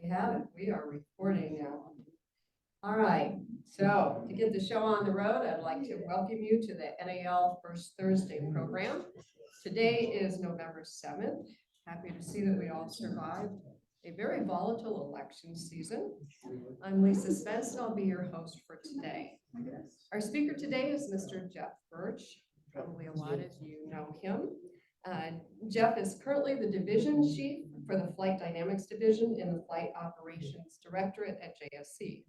have it. We are recording now. All right, so to get the show on the road, I'd like to welcome you to the NAL First Thursday program. Today is November 7th. Happy to see that we all survived a very volatile election season. I'm Lisa Spence, and I'll be your host for today. Our speaker today is Mr. Jeff Bertsch. Probably a lot of you know him. Jeff is currently the division chief for the Flight Dynamics Division in the Flight Operations Directorate at JSC.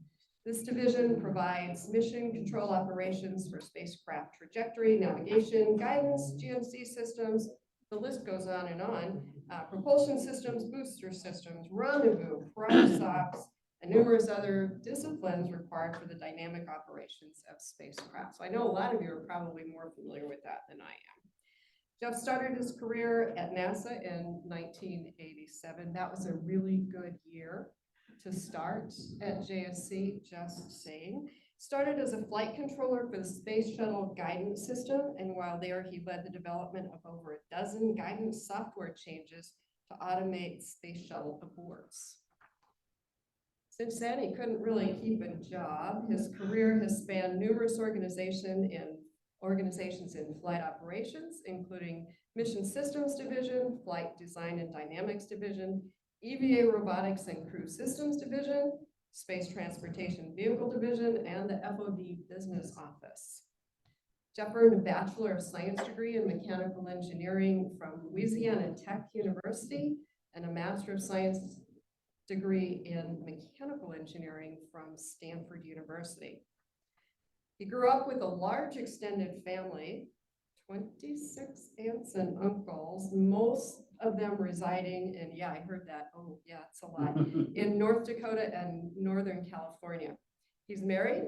This division provides mission control operations for spacecraft trajectory, navigation, guidance, GNC systems, the list goes on and on, propulsion systems, booster systems, rendezvous, price ops, and numerous other disciplines required for the dynamic operations of spacecraft. So I know a lot of you are probably more familiar with that than I am. Jeff started his career at NASA in 1987. That was a really good year to start at JSC, just saying. Started as a flight controller for the Space Shuttle guidance system, and while there he led the development of over a dozen guidance software changes to automate Space Shuttle aborts. Since then, he couldn't really keep a job. His career has spanned numerous organizations in flight operations, including Mission Systems Division, Flight Design and Dynamics Division, EVA Robotics and Crew Systems Division, Space Transportation Vehicle Division, and the FOD Business Office. Jeff earned a Bachelor of Science degree in Mechanical Engineering from Louisiana Tech University and a Master of Science degree in Mechanical Engineering from Stanford University. He grew up with a large extended family, 26 aunts and uncles, most of them residing in, yeah, I heard that, oh yeah, it's a lot, in North Dakota and Northern California. He's married,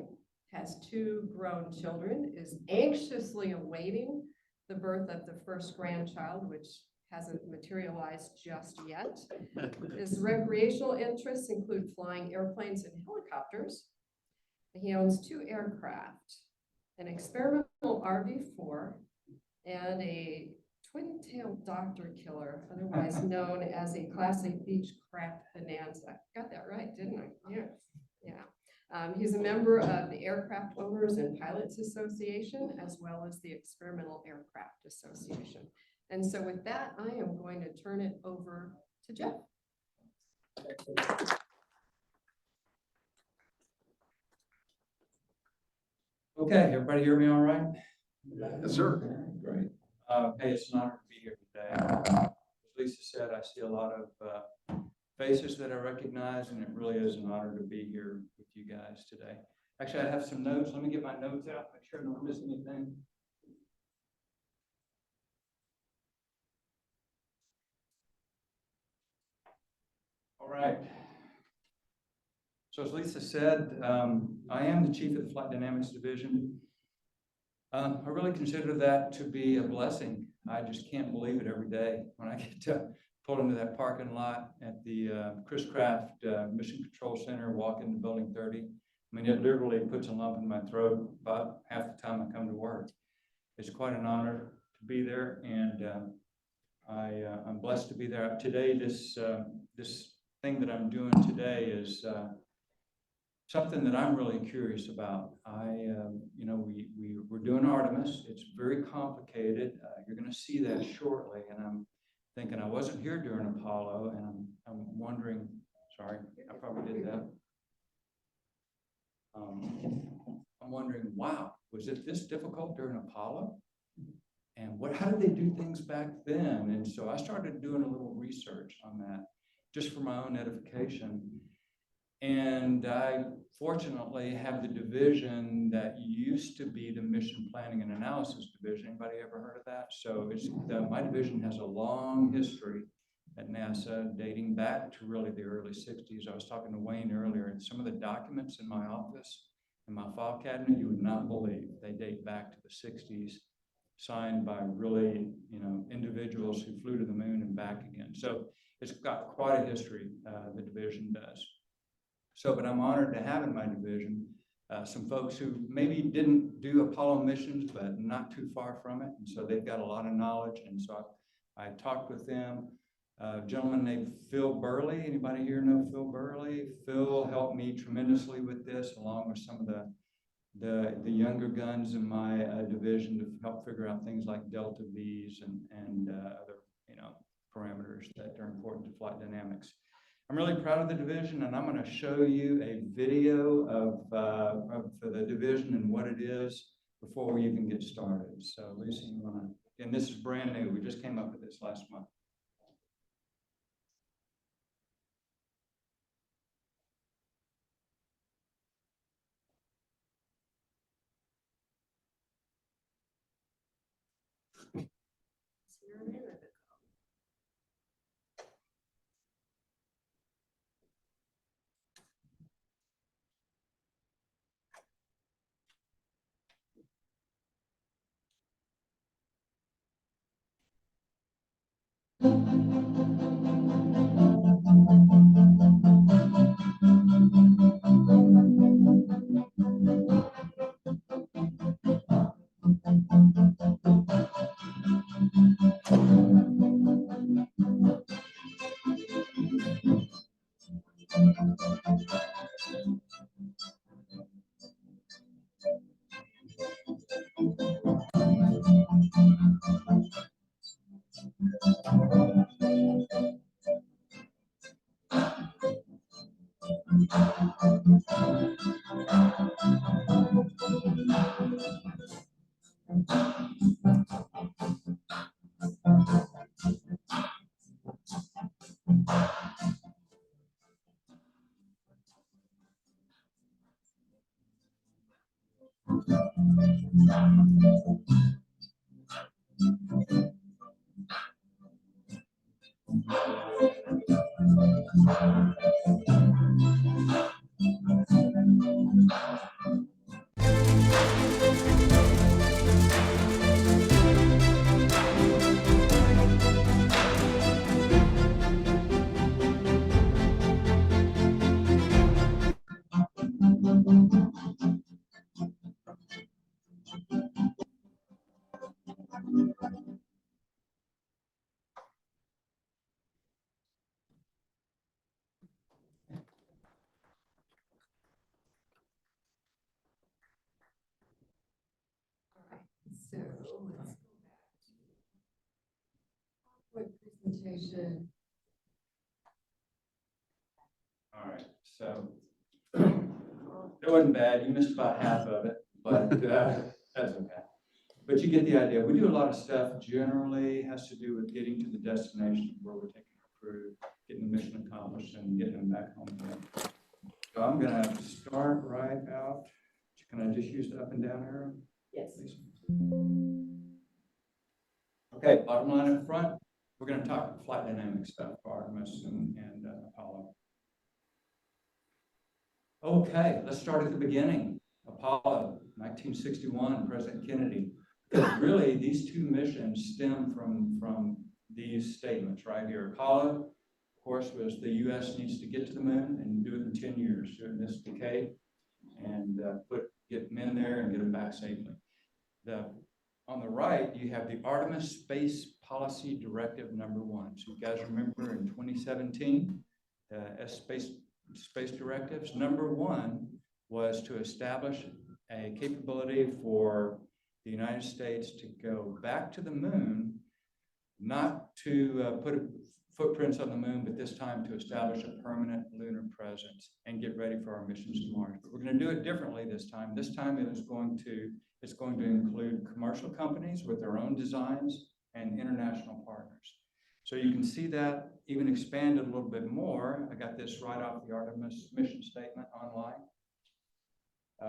has 2 grown children, is anxiously awaiting the birth of the first grandchild, which hasn't materialized just yet. His recreational interests include flying airplanes and helicopters. He owns 2 aircraft, an experimental RV-4 and a twin-tailed Doctor Killer, otherwise known as a classic Beechcraft Bonanza. Got that right, didn't I? Yeah. Yeah. He's a member of the Aircraft Owners and Pilots Association, as well as the Experimental Aircraft Association. And so with that, I am going to turn it over to Jeff. Okay, everybody hear me all right? Yes, sir. Great. Hey, it's an honor to be here today. As Lisa said, I see a lot of faces that I recognize, and it really is an honor to be here with you guys today. Actually, I have some notes. Let me get my notes out, make sure I don't miss anything. All right. So as Lisa said, I am the chief of the Flight Dynamics Division. I really consider that to be a blessing. I just can't believe it every day when I get to pull into that parking lot at the Chris Kraft Mission Control Center, walk into Building 30. I mean, it literally puts a lump in my throat about half the time I come to work. It's quite an honor to be there, and I'm blessed to be there. Today, this thing that I'm doing today is something that I'm really curious about. We're doing Artemis. It's very complicated. You're going to see that shortly. And I'm thinking I wasn't here during Apollo, and I'm wondering. Sorry, I probably did that. I'm wondering, wow, was it this difficult during Apollo? And how did they do things back then? And so I started doing a little research on that, just for my own edification. And I fortunately have the division that used to be the Mission Planning and Analysis Division. Anybody ever heard of that? So my division has a long history at NASA, dating back to really the early 60s. I was talking to Wayne earlier, and some of the documents in my office, in my file cabinet, you would not believe. They date back to the 60s, signed by really, individuals who flew to the moon and back again. So it's got quite a history, the division does. So, but I'm honored to have in my division some folks who maybe didn't do Apollo missions, but not too far from it. And so they've got a lot of knowledge. And so I talked with them A gentleman named Phil Burley. Anybody here know Phil Burley? Phil helped me tremendously with this, along with some of the younger guns in my division, to help figure out things like delta V's and other parameters that are important to flight dynamics. I'm really proud of the division, and I'm going to show you a video of the division and what it is before we even get started. So Lucy, you want to, and this is brand new. We just came up with this last month. So let's go back to PowerPoint presentation. All right, so it wasn't bad. You missed about half of it, but that's okay. But you get the idea. We do a lot of stuff generally has to do with getting to the destination where we're taking our crew, getting the mission accomplished, and getting them back home again. So I'm going to start right out. Can I just use the up and down arrow? Yes. Please? Okay, bottom line up front, we're going to talk flight dynamics stuff for Artemis and Apollo. Okay, let's start at the beginning. Apollo, 1961, President Kennedy. Really, these two missions stem from these statements right here. Apollo, of course, was the U.S. needs to get to the moon and do it in 10 years during this decade, and get men there and get them back safely. On the right, you have the Artemis Space Policy Directive number 1. So you guys remember in 2017, space directives. Number 1 was to establish a capability for the United States to go back to the moon, not to put footprints on the moon, but this time to establish a permanent lunar presence and get ready for our missions to Mars. But we're going to do it differently this time. This time it's going to include commercial companies with their own designs and international partners. So you can see that even expanded a little bit more. I got this right off the Artemis mission statement online.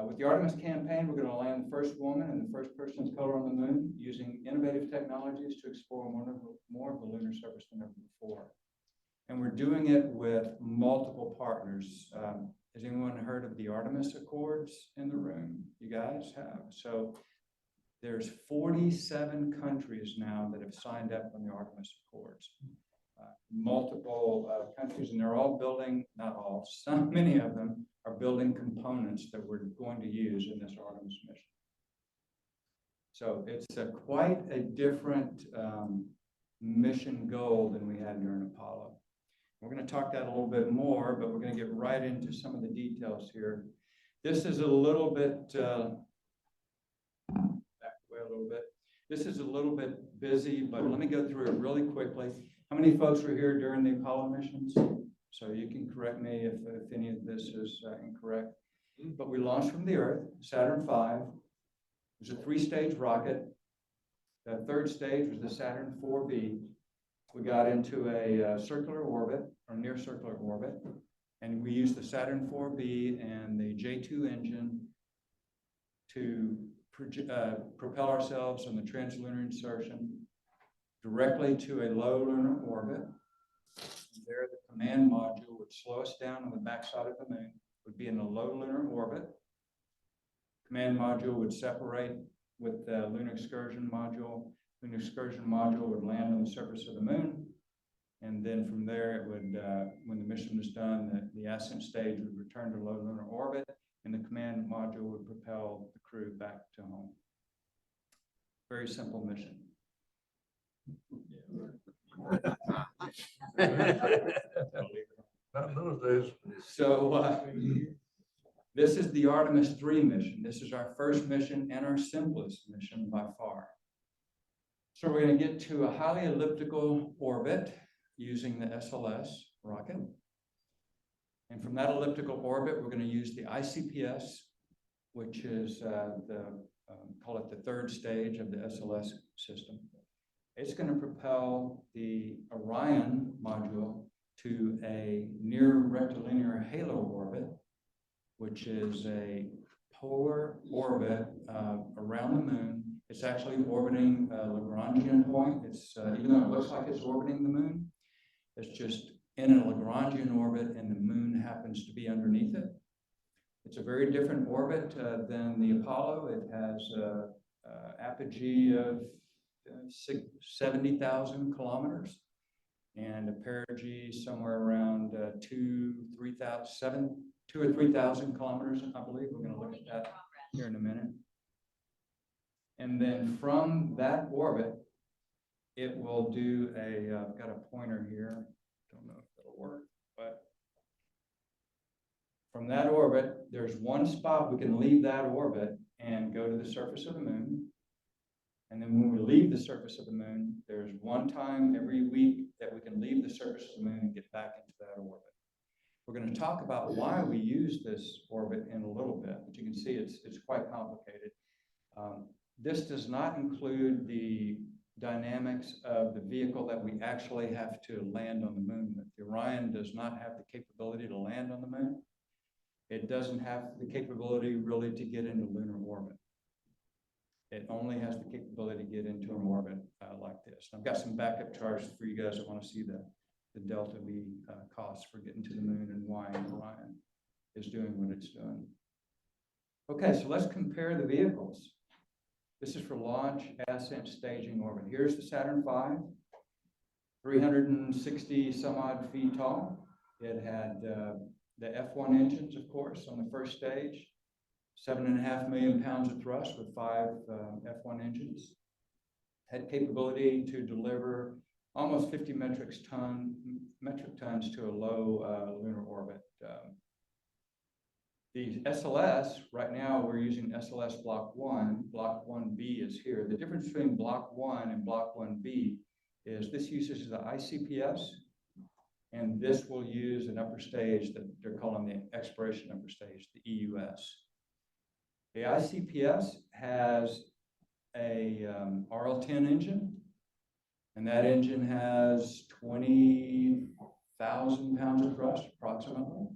With the Artemis campaign, we're going to land the first woman and the first person of color on the moon using innovative technologies to explore more of the lunar surface than ever before. And we're doing it with multiple partners. Has anyone heard of the Artemis Accords in the room? You guys have. So there's 47 countries now that have signed up on the Artemis Accords. Multiple countries, and they're all building, not all, many of them are building components that we're going to use in this Artemis mission. So it's quite a different mission goal than we had during Apollo. We're going to talk that a little bit more, but we're going to get right into some of the details here. This is a little bit, back away a little bit. This is a little bit busy, but let me go through it really quickly. How many folks were here during the Apollo missions? So you can correct me if any of this is incorrect. But we launched from the Earth, Saturn V. It was a 3-stage rocket. The 3rd stage was the Saturn IVB. We got into a circular orbit, or near circular orbit, and we used the Saturn IVB and the J2 engine to propel ourselves on the translunar insertion directly to a low lunar orbit. And there, the command module would slow us down on the backside of the moon, would be in a low lunar orbit. Command module would separate with the lunar excursion module. Lunar excursion module would land on the surface of the moon. And then from there, it would, when the mission was done, the ascent stage would return to low lunar orbit, and the command module would propel the crew back to home. Very simple mission. Not in those days. So this is the Artemis 3 mission. This is our first mission and our simplest mission by far. So we're going to get to a highly elliptical orbit using the SLS rocket. And from that elliptical orbit, we're going to use the ICPS, which is call it the 3rd stage of the SLS system. It's going to propel the Orion module to a near rectilinear halo orbit, which is a polar orbit around the moon. It's actually orbiting a Lagrangian point. It's even though it looks like it's orbiting the moon, it's just in a Lagrangian orbit, and the moon happens to be underneath it. It's a very different orbit than the Apollo. It has an apogee of 70,000 kilometers and a perigee somewhere around 2,000 or 3,000 kilometers, I believe. We're going to look at that here in a minute. And then from that orbit, it will do I've got a pointer here. Don't know if it'll work, but from that orbit, there's one spot we can leave that orbit and go to the surface of the moon. And then when we leave the surface of the moon, there's one time every week that we can leave the surface of the moon and get back into that orbit. We're going to talk about why we use this orbit in a little bit, but you can see it's quite complicated. This does not include the dynamics of the vehicle that we actually have to land on the moon with. The Orion does not have the capability to land on the moon. It doesn't have the capability really to get into lunar orbit. It only has the capability to get into an orbit like this. I've got some backup charts for you guys that want to see the delta V costs for getting to the moon and why Orion is doing what it's doing. Okay, so let's compare the vehicles. This is for launch, ascent, staging, orbit. Here's the Saturn V, 360 some odd feet tall. It had the F1 engines, of course, on the first stage, 7.5 million pounds of thrust with 5 F1 engines. Had capability to deliver almost 50 metric tons to a low lunar orbit. The SLS, right now we're using SLS Block 1. Block 1B is here. The difference between Block 1 and Block 1B is this uses the ICPS, and this will use an upper stage that they're calling the exploration upper stage, the EUS. The ICPS has a RL-10 engine, and that engine has 20,000 pounds of thrust approximately.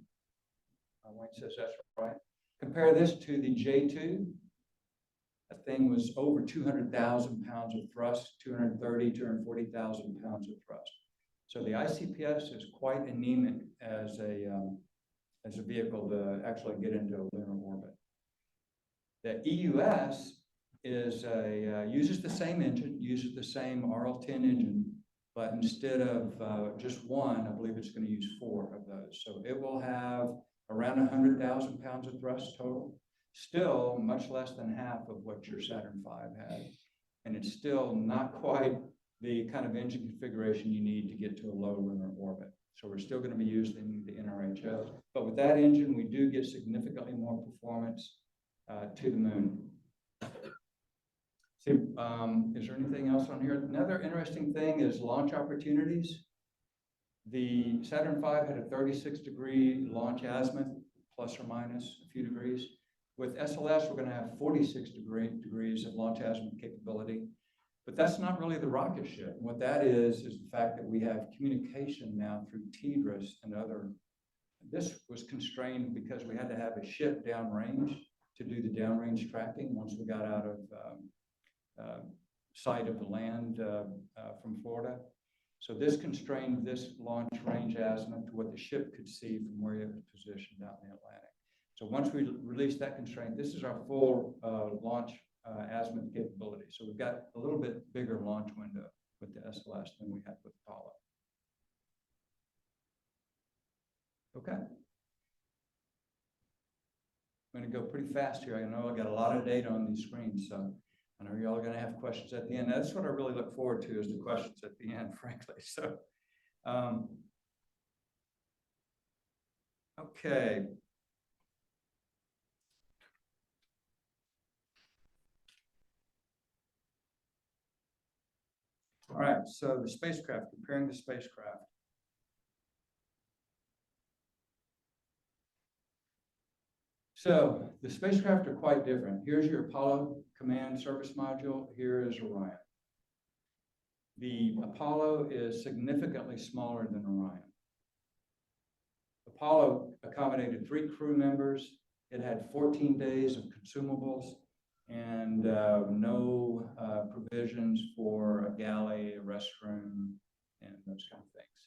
Wayne says that's right. Compare this to the J2. That thing was over 200,000 pounds of thrust, 240,000 pounds of thrust. So the ICPS is quite anemic as a vehicle to actually get into a lunar orbit. The EUS is uses the same engine, uses the same RL-10 engine, but instead of just one, I believe it's going to use 4 of those. So it will have around 100,000 pounds of thrust total, still much less than half of what your Saturn V had. And it's still not quite the kind of engine configuration you need to get to a low lunar orbit. So we're still going to be using the NRHO, but with that engine, we do get significantly more performance to the moon. See, is there anything else on here? Another interesting thing is launch opportunities. The Saturn V had a 36-degree launch azimuth, plus or minus a few degrees. With SLS, we're going to have 46 degrees of launch azimuth capability. But that's not really the rocket ship. What that is the fact that we have communication now through TDRS and other. This was constrained because we had to have a ship downrange to do the downrange tracking once we got out of sight of the land from Florida. So this constrained this launch range azimuth to what the ship could see from where it was positioned out in the Atlantic. So once we release that constraint, this is our full launch azimuth capability. So we've got a little bit bigger launch window with the SLS than we had with Apollo. Okay. I'm going to go pretty fast here. I know I got a lot of data on these screens, so I know y'all are going to have questions at the end. That's what I really look forward to, is the questions at the end, frankly. So, okay. All right, so the spacecraft, comparing the spacecraft. So the spacecraft are quite different. Here's your Apollo Command Service Module. Here is Orion. The Apollo is significantly smaller than Orion. Apollo accommodated 3 crew members. It had 14 days of consumables and no provisions for a galley, a restroom, and those kind of things.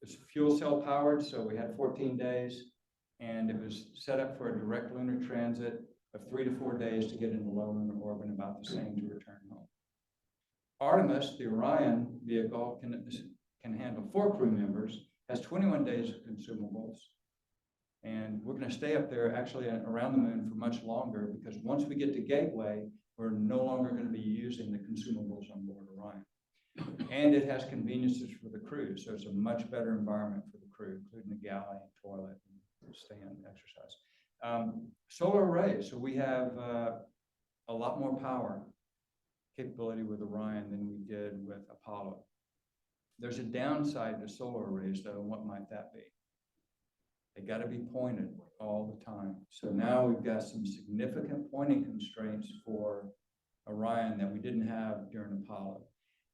It's fuel cell powered, so we had 14 days, and it was set up for a direct lunar transit of 3 to 4 days to get into low lunar orbit, and about the same to return home. Artemis, the Orion vehicle, can handle 4 crew members, has 21 days of consumables, and we're going to stay up there actually around the moon for much longer, because once we get to Gateway, we're no longer going to be using the consumables on board Orion. And it has conveniences for the crew, so it's a much better environment for the crew, including the galley, toilet, and stand exercise. Solar arrays, so we have a lot more power capability with Orion than we did with Apollo. There's a downside to solar arrays, though, and what might that be? They got to be pointed all the time. So now we've got some significant pointing constraints for Orion that we didn't have during Apollo.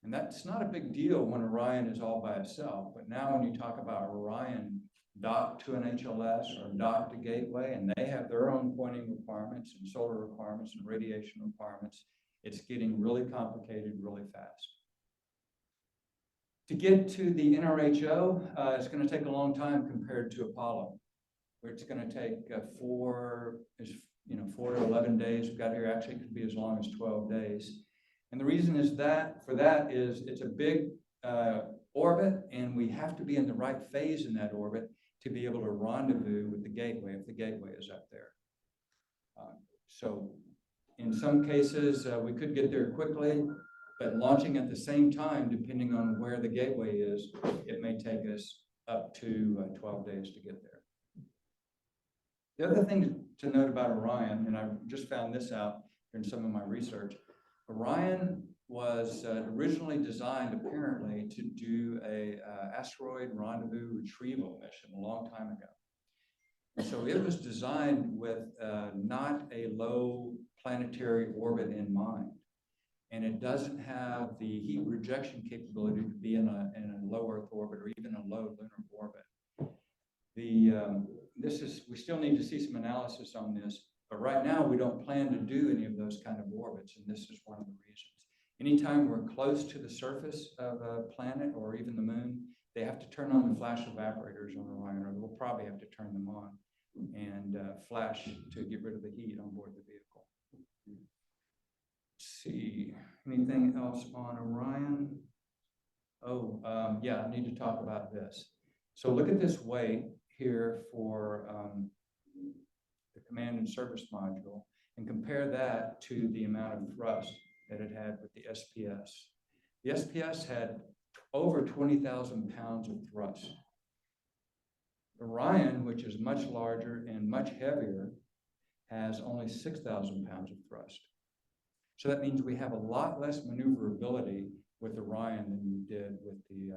And that's not a big deal when Orion is all by itself. But now when you talk about Orion docked to an HLS or docked to Gateway, and they have their own pointing requirements and solar requirements and radiation requirements, it's getting really complicated really fast. To get to the NRHO, it's going to take a long time compared to Apollo, where it's going to take 4 to 11 days. We've got here, actually it could be as long as 12 days. And the reason is that it's a big orbit, and we have to be in the right phase in that orbit to be able to rendezvous with the Gateway if the Gateway is up there. So in some cases, we could get there quickly, but launching at the same time, depending on where the Gateway is, it may take us up to 12 days to get there. The other thing to note about Orion, and I just found this out in some of my research, Orion was originally designed apparently to do a asteroid rendezvous retrieval mission a long time ago. And so it was designed with not a low planetary orbit in mind. And it doesn't have the heat rejection capability to be in a low Earth orbit or even a low lunar orbit. We still need to see some analysis on this, but right now we don't plan to do any of those kind of orbits, and this is one of the reasons. Anytime we're close to the surface of a planet or even the moon, they have to turn on the flash evaporators on Orion, or we'll probably have to turn them on and flash to get rid of the heat on board the vehicle. Let's see, anything else on Orion? Oh, yeah, I need to talk about this. So look at this weight here for the command and service module, and compare that to the amount of thrust that it had with the SPS. The SPS had over 20,000 pounds of thrust. Orion, which is much larger and much heavier, has only 6,000 pounds of thrust. So that means we have a lot less maneuverability with Orion than we did with the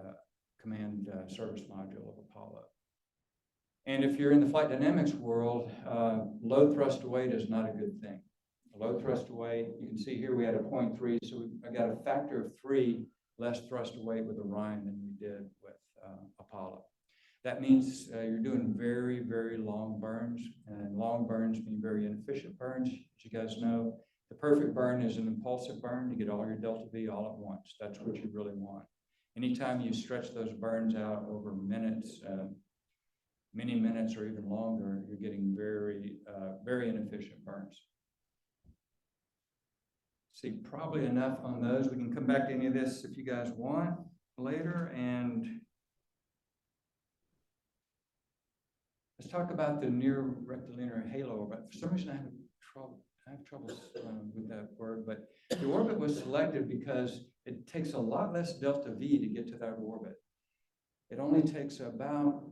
command service module of Apollo. And if you're in the flight dynamics world, low thrust to weight is not a good thing. Low thrust to weight, you can see here we had a 0.3, so I got a factor of 3 less thrust to weight with Orion than we did with Apollo. That means you're doing very, very long burns, and long burns mean very inefficient burns. As you guys know, the perfect burn is an impulsive burn to get all your delta V all at once. That's what you really want. Anytime you stretch those burns out over minutes, many minutes or even longer, you're getting very, very inefficient burns. See, probably enough on those. We can come back to any of this if you guys want later. And let's talk about the near rectilinear halo orbit. For some reason, I have trouble with that word, but the orbit was selected because it takes a lot less delta V to get to that orbit. It only takes about,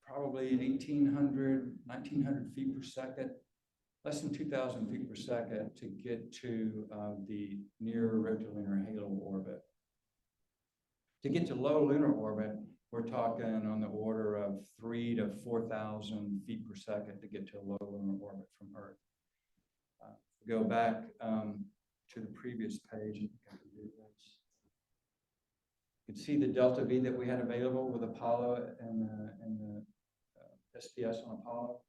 probably 1,800, 1,900 feet per second, less than 2,000 feet per second to get to the near rectilinear halo orbit. To get to low lunar orbit, we're talking on the order of 3,000 to 4,000 feet per second to get to a low lunar orbit from Earth. Go back to the previous page. You can see the delta V that we had available with Apollo and the SPS on Apollo,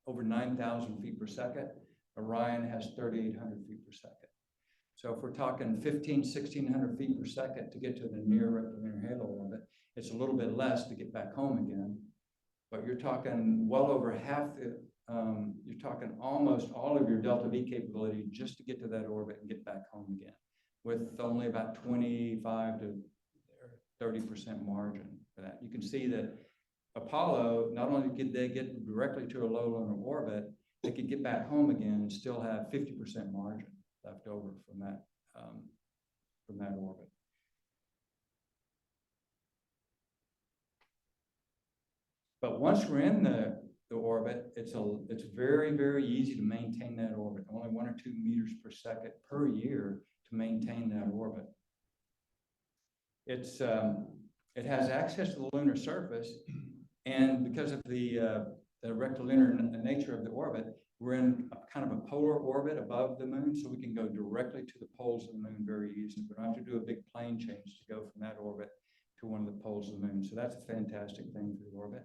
over 9,000 feet per second. Orion has 3,800 feet per second. So if we're talking 1,600 feet per second to get to the near rectilinear halo orbit, it's a little bit less to get back home again. But you're talking well over half the, you're talking almost all of your delta V capability just to get to that orbit and get back home again, with only about 25 to 30% margin for that. You can see that Apollo, not only could they get directly to a low lunar orbit, they could get back home again and still have 50% margin left over from that orbit. But once we're in the orbit, it's very, very easy to maintain that orbit. Only 1 or 2 meters per second per year to maintain that orbit. It has access to the lunar surface, and because of the rectilinear nature of the orbit, we're in kind of a polar orbit above the moon, so we can go directly to the poles of the moon very easily. We don't have to do a big plane change to go from that orbit to one of the poles of the moon. So that's a fantastic thing for the orbit.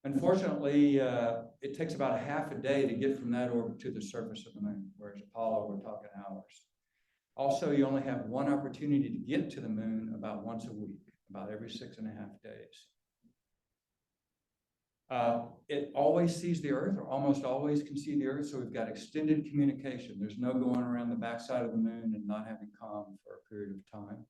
Unfortunately, it takes about half a day to get from that orbit to the surface of the moon, whereas Apollo, we're talking hours. Also, you only have one opportunity to get to the moon about once a week, about every 6.5 days. It always sees the Earth, or almost always can see the Earth, so we've got extended communication. There's no going around the backside of the moon and not having comm for a period of time.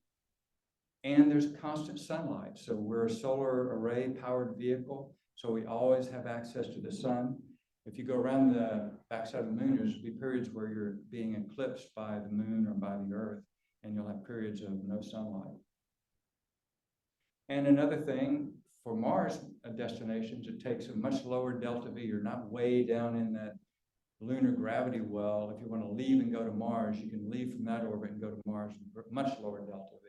And there's constant sunlight, so we're a solar array powered vehicle, so we always have access to the sun. If you go around the backside of the moon, there's be periods where you're being eclipsed by the moon or by the Earth, and you'll have periods of no sunlight. And another thing, for Mars destinations, it takes a much lower delta V. You're not way down in that lunar gravity well. If you want to leave and go to Mars, you can leave from that orbit and go to Mars with much lower delta V.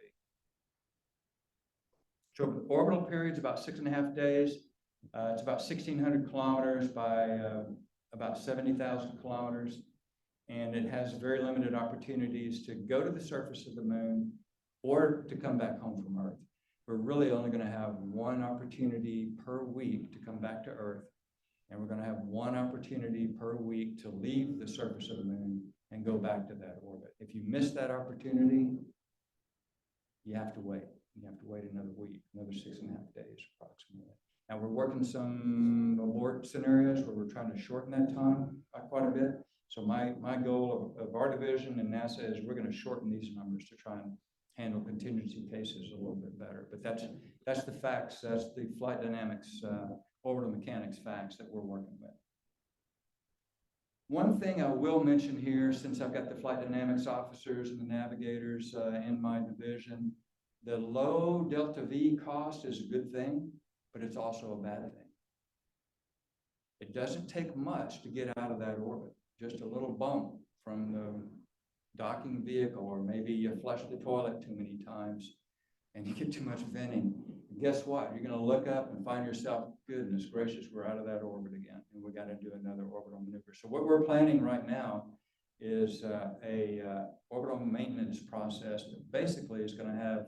So orbital period's about 6.5 days. It's about 1,600 kilometers by about 70,000 kilometers. And it has very limited opportunities to go to the surface of the moon or to come back home from Earth. We're really only going to have one opportunity per week to come back to Earth, and we're going to have one opportunity per week to leave the surface of the moon and go back to that orbit. If you miss that opportunity, you have to wait. You have to wait another week, another 6.5 days approximately. Now we're working some abort scenarios where we're trying to shorten that time by quite a bit. So my goal of our division and NASA is we're going to shorten these numbers to try and handle contingency cases a little bit better. But that's the facts. That's the flight dynamics, orbital mechanics facts that we're working with. One thing I will mention here, since I've got the flight dynamics officers and the navigators in my division, the low delta V cost is a good thing, but it's also a bad thing. It doesn't take much to get out of that orbit, just a little bump from the docking vehicle, or maybe you flush the toilet too many times and you get too much venting. And guess what? You're going to look up and find yourself, goodness gracious, we're out of that orbit again, and we got to do another orbital maneuver. So what we're planning right now is a orbital maintenance process that basically is going to have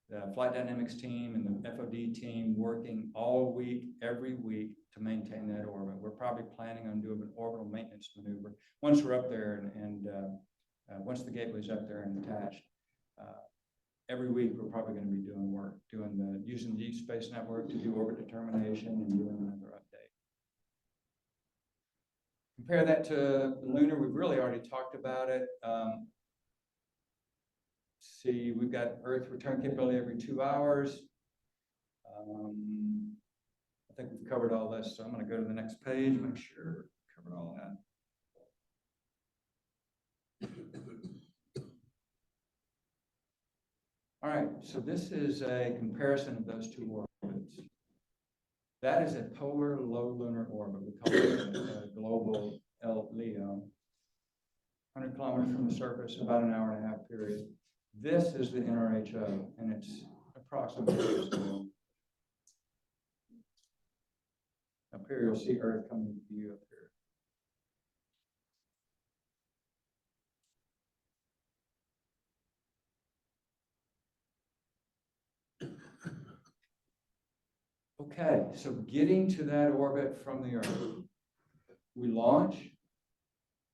the flight dynamics team and the FOD team working all week, every week, to maintain that orbit. We're probably planning on doing an orbital maintenance maneuver once we're up there and once the gateway's up there and attached. Every week we're probably going to be doing work, using the Deep Space Network to do orbit determination and doing another update. Compare that to the lunar. We've really already talked about it. See, we've got Earth return capability every 2 hours. I think we've covered all this, so I'm going to go to the next page, make sure we've covered all that. All right, so this is a comparison of those two orbits. That is a polar low lunar orbit. We call it a global LEO. 100 kilometers from the surface, about an hour and a half period. This is the NRHO, and it's approximately up here. You'll see Earth coming into view up here. Okay, so getting to that orbit from the Earth, we launch,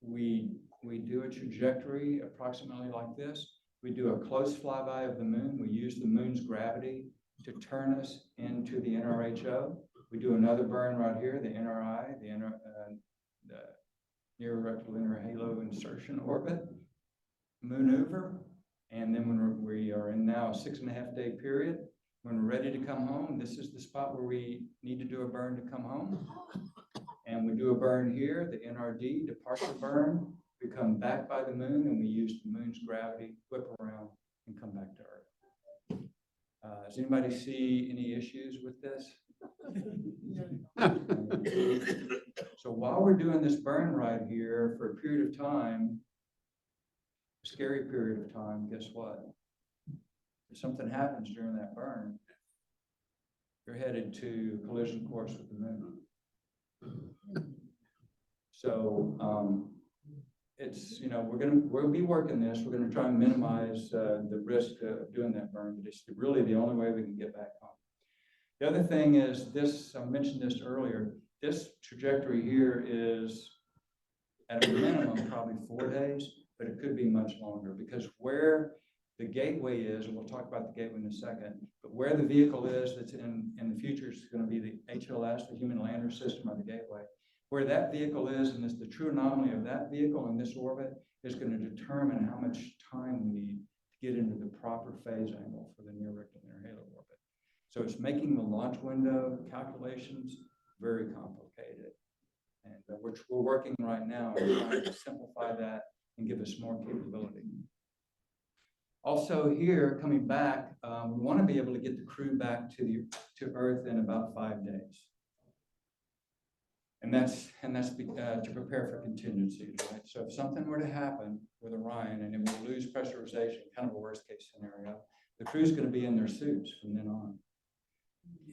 we do a trajectory approximately like this. We do a close flyby of the moon. We use the moon's gravity to turn us into the NRHO. We do another burn right here, the NRI, the near rectal inner halo insertion orbit maneuver. And then when we are in now a 6.5 day period, when we're ready to come home, this is the spot where we need to do a burn to come home. And we do a burn here, the NRD, departure burn. We come back by the moon and we use the moon's gravity, whip around and come back to Earth. Does anybody see any issues with this? So while we're doing this burn right here for a period of time, a scary period of time, guess what? If something happens during that burn, you're headed to collision course with the moon. So it's, you know, we'll be working this. We're gonna try and minimize the risk of doing that burn, but it's really the only way we can get back home. The other thing is this, I mentioned this earlier, this trajectory here is at a minimum probably 4 days, but it could be much longer, because where the gateway is, and we'll talk about the gateway in a second, but where the vehicle is that's in the future is going to be the HLS, the Human Lander System, or the gateway. Where that vehicle is, and the true anomaly of that vehicle in this orbit is going to determine how much time we need to get into the proper phase angle for the near rectal inner halo orbit. So it's making the launch window calculations very complicated. And we're working right now on trying to simplify that and give us more capability. Also here, coming back, we want to be able to get the crew back to Earth in about 5 days. And that's to prepare for contingencies, right? So if something were to happen with Orion and it would lose pressurization, kind of a worst case scenario, the crew's going to be in their suits from then on.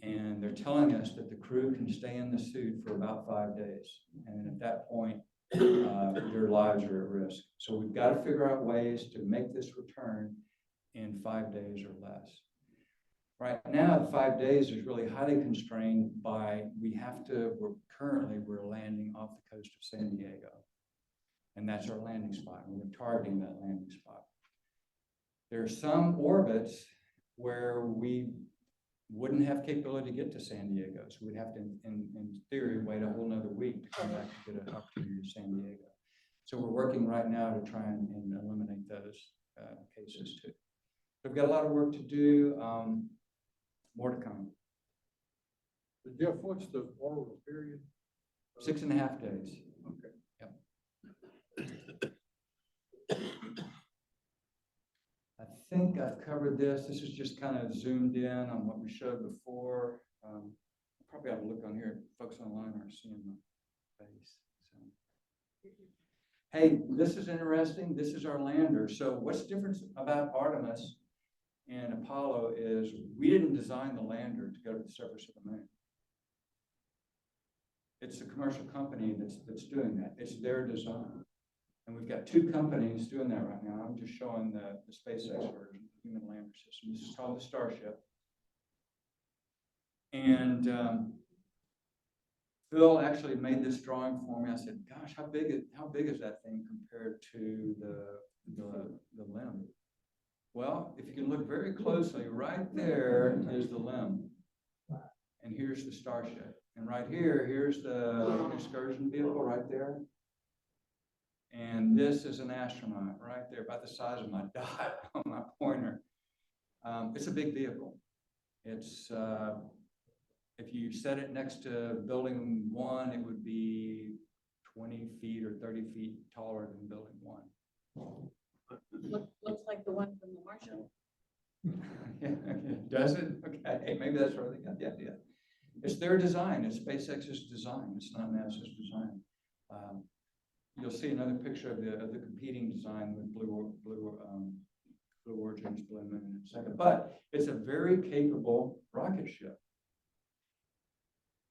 And they're telling us that the crew can stay in the suit for about 5 days. And at that point, their lives are at risk. So we've got to figure out ways to make this return in 5 days or less. Right now, the 5 days is really highly constrained by, we're landing off the coast of San Diego. And that's our landing spot. And we're targeting that landing spot. There are some orbits where we wouldn't have capability to get to San Diego. So we'd have to, in theory, wait a whole nother week to come back to get an opportunity to San Diego. So we're working right now to try and eliminate those cases too. We've got a lot of work to do, more to come. Jeff, what's the orbital period? 6.5 days. Okay. Yep. I think I've covered this. This is just kind of zoomed in on what we showed before. Probably ought to look on here. Folks online aren't seeing my face. So. Hey, this is interesting. This is our lander. So what's different about Artemis and Apollo is we didn't design the lander to go to the surface of the moon. It's a commercial company that's doing that. It's their design. And we've got two companies doing that right now. I'm just showing the SpaceX version, the human lander system. This is called the Starship. And Phil actually made this drawing for me. I said, gosh, how big is that thing compared to the limb? Well, if you can look very closely, right there is the limb. And here's the Starship. And right here's the excursion vehicle right there. And this is an astronaut right there, about the size of my dot on my pointer. It's a big vehicle. It's, if you set it next to building 1, it would be 20 feet or 30 feet taller than building 1. Looks like the one from the Martian. Yeah, does it? Okay, maybe that's where they got the idea. It's their design. It's SpaceX's design. It's not NASA's design. You'll see another picture of the competing design with Blue Origin's Blue Moon in a second. But it's a very capable rocket ship.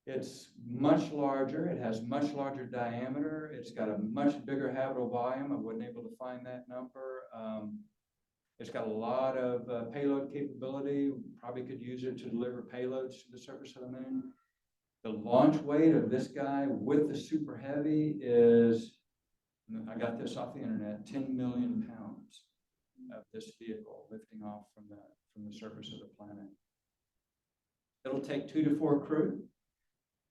It's much larger. It has much larger diameter. It's got a much bigger habitable volume. I wasn't able to find that number. It's got a lot of payload capability. Probably could use it to deliver payloads to the surface of the moon. The launch weight of this guy with the Super Heavy is, I got this off the internet, 10 million pounds of this vehicle lifting off from the surface of the planet. It'll take 2 to 4 crew.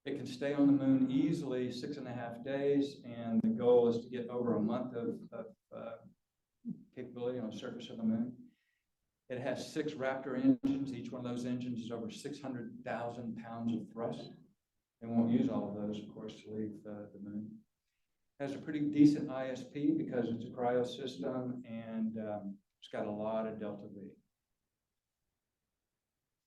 It can stay on the moon easily 6.5 days, and the goal is to get over a month of capability on the surface of the moon. It has 6 Raptor engines. Each one of those engines is over 600,000 pounds of thrust. They won't use all of those, of course, to leave the moon. It has a pretty decent ISP because it's a cryo system, and it's got a lot of delta V.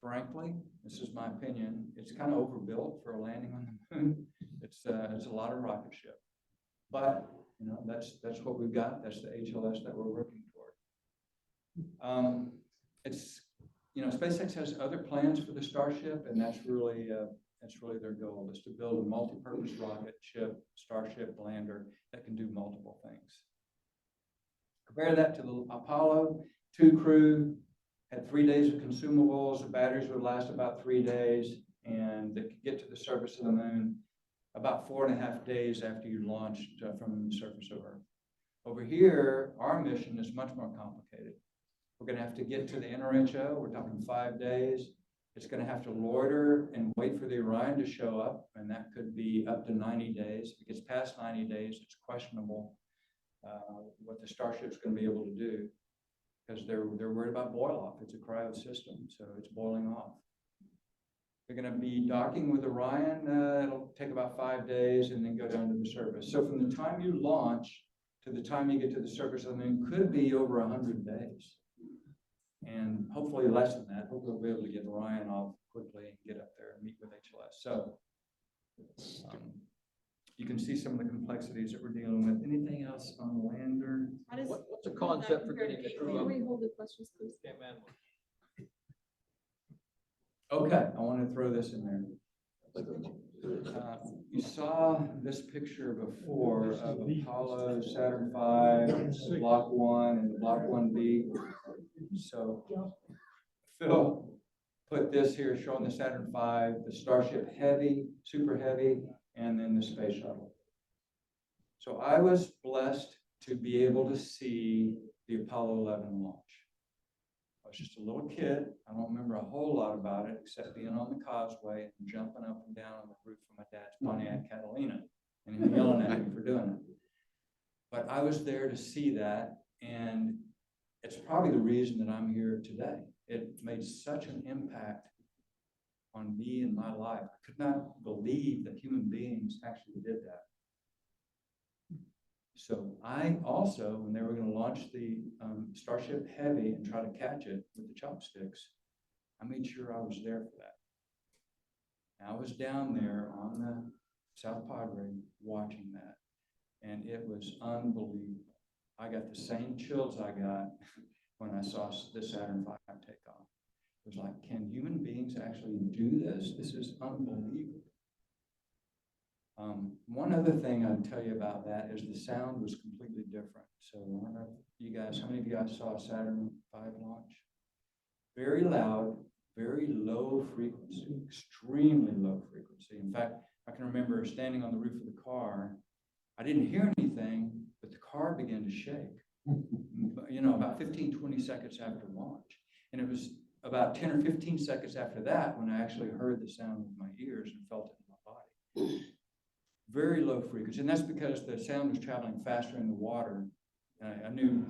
Frankly, this is my opinion, it's kind of overbuilt for a landing on the moon. It's a lot of rocket ship, but you know that's what we've got. That's the HLS that we're working toward. It's SpaceX has other plans for the Starship, and that's really their goal, is to build a multi-purpose rocket ship, Starship lander that can do multiple things. Compare that to the Apollo, 2 crew. Had 3 days of consumables. The batteries would last about 3 days, and they could get to the surface of the moon about 4.5 days after you launched from the surface of Earth. Over here, our mission is much more complicated. We're going to have to get to the NRHO. We're talking 5 days. It's going to have to loiter and wait for the Orion to show up, and that could be up to 90 days. If it gets past 90 days, it's questionable what the Starship's going to be able to do, because they're worried about boil off. It's a cryo system, so it's boiling off. They're going to be docking with Orion. It'll take about 5 days and then go down to the surface. So from the time you launch to the time you get to the surface of the moon could be over 100 days. And hopefully less than that. Hopefully we'll be able to get Orion off quickly and get up there and meet with HLS. So you can see some of the complexities that we're dealing with. Anything else on the lander? What's the concept for getting the crew Can up? we hold the questions, please? Yeah, man. Okay, I want to throw this in there. You saw this picture before of Apollo, Saturn V, Block 1, and Block 1B. So Phil put this here showing the Saturn V, the Starship Heavy, Super Heavy, and then the space shuttle. So I was blessed to be able to see the Apollo 11 launch. I was just a little kid. I don't remember a whole lot about it except being on the causeway and jumping up and down on the roof of my dad's Pontiac Catalina and him yelling at me for doing it. But I was there to see that, and it's probably the reason that I'm here today. It made such an impact on me and my life. I could not believe that human beings actually did that. So I also, when they were going to launch the Starship Heavy and try to catch it with the chopsticks, I made sure I was there for that. I was down there on the South Padre watching that, and it was unbelievable. I got the same chills I got when I saw the Saturn V take off. It was like, can human beings actually do this? This is unbelievable. One other thing I'd tell you about that is the sound was completely different. So I don't know if you guys, how many of you guys saw a Saturn V launch? Very loud, very low frequency, extremely low frequency. In fact, I can remember standing on the roof of the car. I didn't hear anything, but the car began to shake, you know, about 15, 20 seconds after launch. And it was about 10 or 15 seconds after that when I actually heard the sound with my ears and felt it in my body. Very low frequency, and that's because the sound was traveling faster in the water. I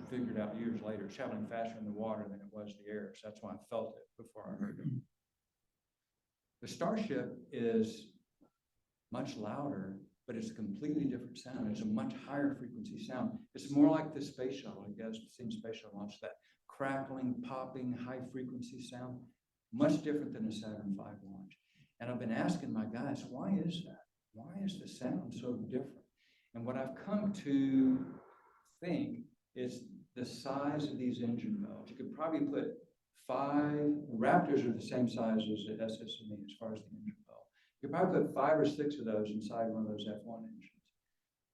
figured out years later, it's traveling faster in the water than it was the air, so that's why I felt it before I heard it. The Starship is much louder, but it's a completely different sound. It's a much higher frequency sound. It's more like the space shuttle. You guys have seen space shuttle launch, that crackling, popping, high frequency sound, much different than a Saturn V launch. And I've been asking my guys, why is that? Why is the sound so different? And what I've come to think is the size of these engine bells. You could probably put 5 Raptors are the same size as the SSME as far as the engine bell. You could probably put 5 or 6 of those inside one of those F1 engines.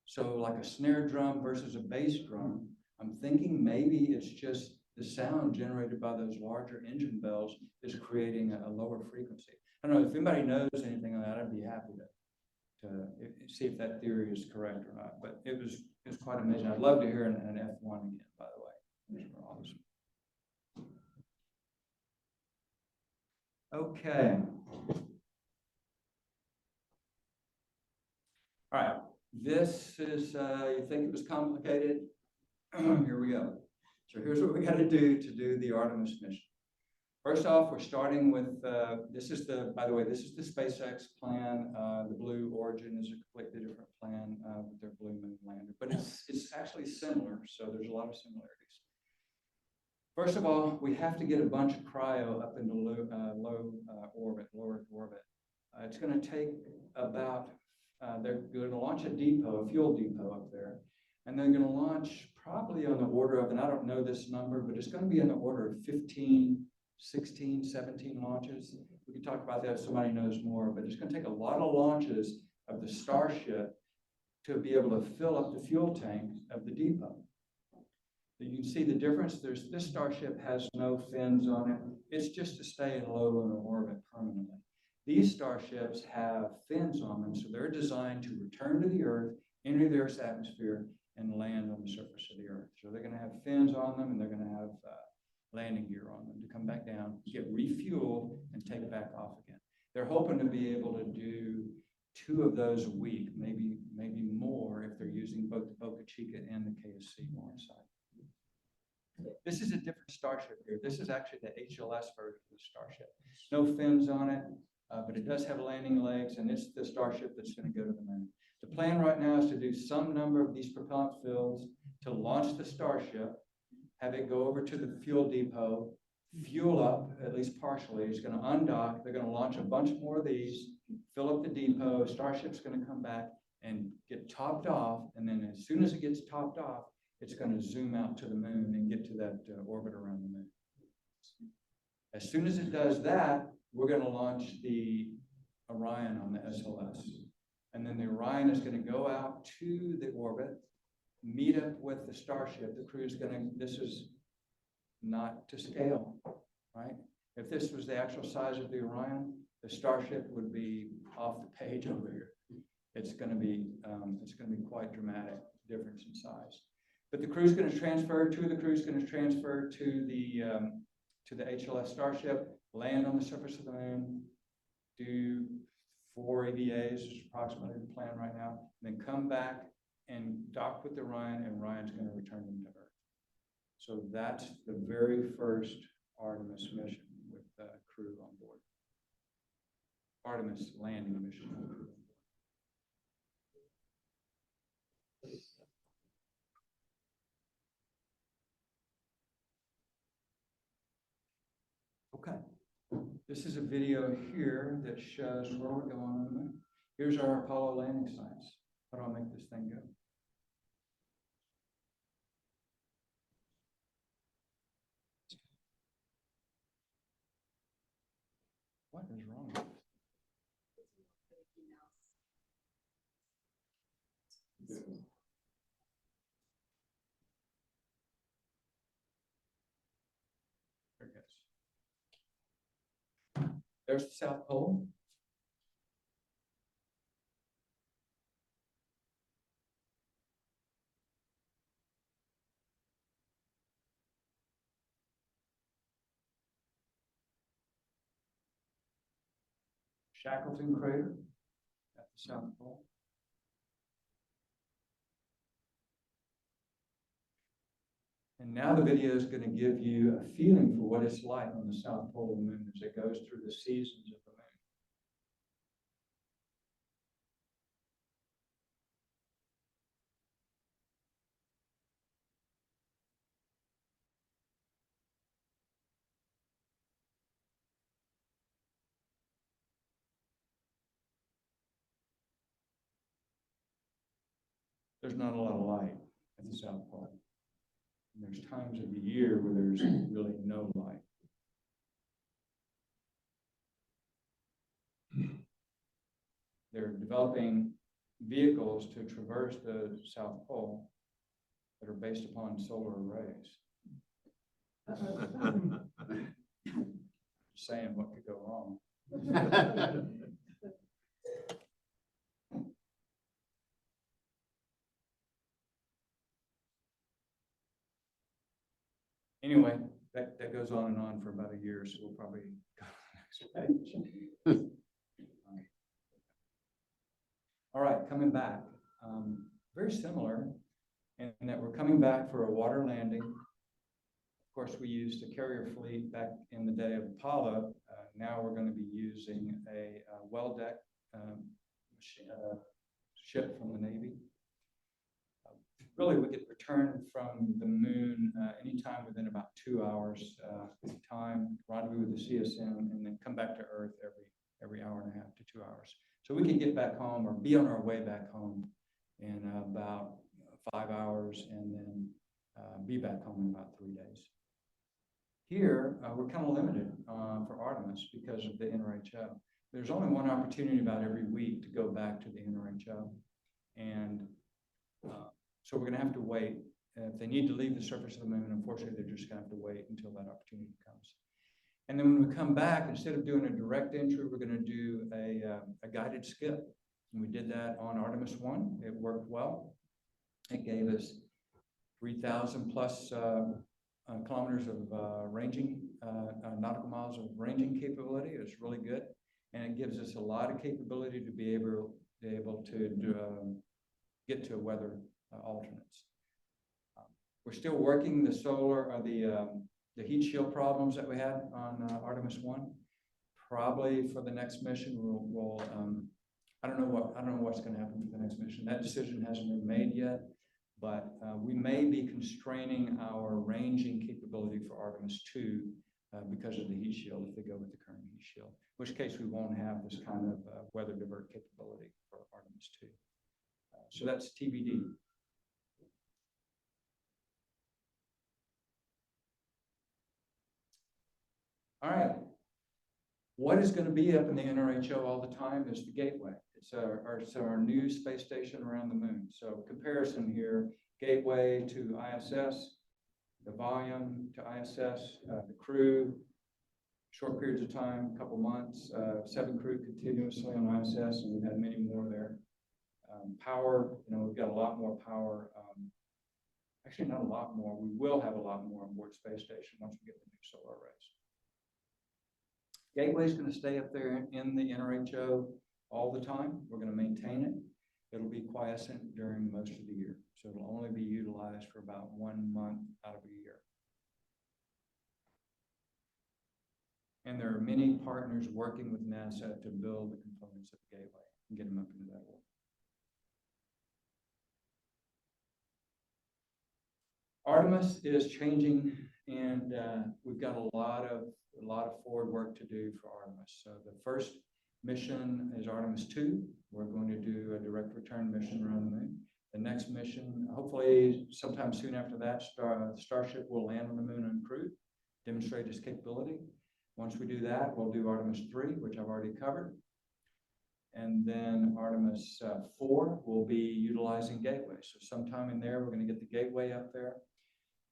So like a snare drum versus a bass drum, I'm thinking maybe it's just the sound generated by those larger engine bells is creating a lower frequency. I don't know if anybody knows anything on that. I'd be happy to see if that theory is correct or not. But it was quite amazing. I'd love to hear an F1 again, by the way. Those were awesome. Okay. All right. This is, you think it was complicated? Here we go. So here's what we got to do the Artemis mission. First off, we're starting with, by the way, this is the SpaceX plan. The Blue Origin is a completely different plan with their Blue Moon lander, but it's actually similar, so there's a lot of similarities. First of all, we have to get a bunch of cryo up into low Earth orbit. It's going to take about, they're going to launch a fuel depot up there, and they're going to launch probably on the order of, and I don't know this number, but it's going to be in the order of 15, 16, 17 launches. We can talk about that if somebody knows more, but it's going to take a lot of launches of the Starship to be able to fill up the fuel tank of the depot. You can see the difference. This Starship has no fins on it. It's just to stay in low lunar orbit permanently. These Starships have fins on them, so they're designed to return to the Earth, enter the Earth's atmosphere, and land on the surface of the Earth. So they're going to have fins on them, and they're going to have landing gear on them to come back down, get refueled, and take it back off again. They're hoping to be able to do 2 of those a week, maybe more if they're using both the Boca Chica and the KSC launch site. This is a different Starship here. This is actually the HLS version of the Starship. No fins on it, but it does have landing legs, and it's the Starship that's going to go to the moon. The plan right now is to do some number of these propellant fills to launch the Starship, have it go over to the fuel depot, fuel up, at least partially. It's going to undock. They're going to launch a bunch more of these, fill up the depot. Starship's going to come back and get topped off. And then as soon as it gets topped off, it's going to zoom out to the moon and get to that orbit around the moon. As soon as it does that, we're going to launch the Orion on the SLS. And then the Orion is going to go out to the orbit, meet up with the Starship. The crew is going to, this is not to scale, right? If this was the actual size of the Orion, the Starship would be off the page over here. It's going to be quite dramatic difference in size. But the crew's going to transfer, 2 of the crew's going to transfer to the HLS Starship, land on the surface of the moon, do 4 EVAs, is approximately the plan right now, and then come back and dock with Orion, and Orion's going to return them to Earth. So that's the very first Artemis mission with crew on board. Artemis landing mission. This is a video here that shows where we're going on the moon. Here's our Apollo landing sites. How do I make this thing go? What is wrong with this? There it goes. There's the South Pole. Shackleton crater at the South Pole. And now the video is going to give you a feeling for what it's like on the South Pole of the moon as it goes through the seasons of the moon. There's not a lot of light at the South Pole. And there's times of the year where there's really no light. They're developing vehicles to traverse the South Pole that are based upon solar arrays. Just saying what could go wrong. Anyway, that goes on and on for about a year, so we'll probably go to the next page. All right, coming back. Very similar in that we're coming back for a water landing. Of course, we used a carrier fleet back in the day of Apollo. Now we're going to be using a well-deck ship from the Navy. Really, we could return from the moon anytime within about 2 hours time, rendezvous with the CSM, and then come back to Earth every hour and a half to 2 hours. So we can get back home or be on our way back home in about 5 hours and then be back home in about 3 days. Here, we're kind of limited for Artemis because of the NRHO. There's only one opportunity about every week to go back to the NRHO. And so we're going to have to wait. If they need to leave the surface of the moon, unfortunately, they're just going to have to wait until that opportunity comes. And then when we come back, instead of doing a direct entry, we're going to do a guided skip. And we did that on Artemis 1. It worked well. It gave us 3,000 plus kilometers of ranging, nautical miles of ranging capability. It's really good. And it gives us a lot of capability to be able to get to weather alternates. We're still working the solar, the heat shield problems that we had on Artemis 1. Probably for the next mission, we'll I don't know what's going to happen for the next mission. That decision hasn't been made yet, but we may be constraining our ranging capability for Artemis 2 because of the heat shield if they go with the current heat shield, in which case we won't have this kind of weather divert capability for Artemis 2. So that's TBD. All right. What is going to be up in the NRHO all the time is the Gateway. It's our new space station around the moon. So comparison here, Gateway to ISS, the volume to ISS, the crew, short periods of time, a couple months, 7 crew continuously on ISS, and we've had many more there. Power, we've got a lot more power. Actually, not a lot more. We will have a lot more on board space station once we get the new solar arrays. Gateway is going to stay up there in the NRHO all the time. We're going to maintain it. It'll be quiescent during most of the year. So it'll only be utilized for about 1 month out of a year. And there are many partners working with NASA to build the components of the Gateway and get them up into that orbit. Artemis is changing, and we've got a lot of forward work to do for Artemis. So the first mission is Artemis 2. We're going to do a direct return mission around the moon. The next mission, hopefully sometime soon after that, Starship will land on the moon uncrewed, demonstrate its capability. Once we do that, we'll do Artemis 3, which I've already covered. And then Artemis 4 will be utilizing Gateway. So sometime in there, we're going to get the Gateway up there.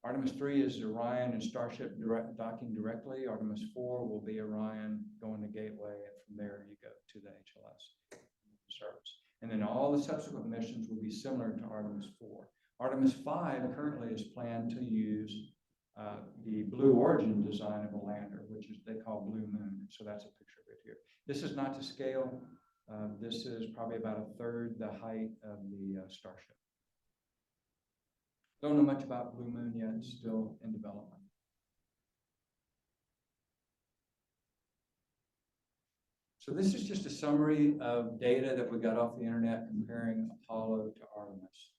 Artemis 3 is Orion and Starship docking directly. Artemis 4 will be Orion going to Gateway, and from there you go to the HLS service. And then all the subsequent missions will be similar to Artemis 4. Artemis 5 currently is planned to use the Blue Origin design of a lander, which is they call Blue Moon. So that's a picture of it here. This is not to scale. This is probably about a third the height of the Starship. Don't know much about Blue Moon yet, it's still in development. So this is just a summary of data that we got off the internet comparing Apollo to Artemis.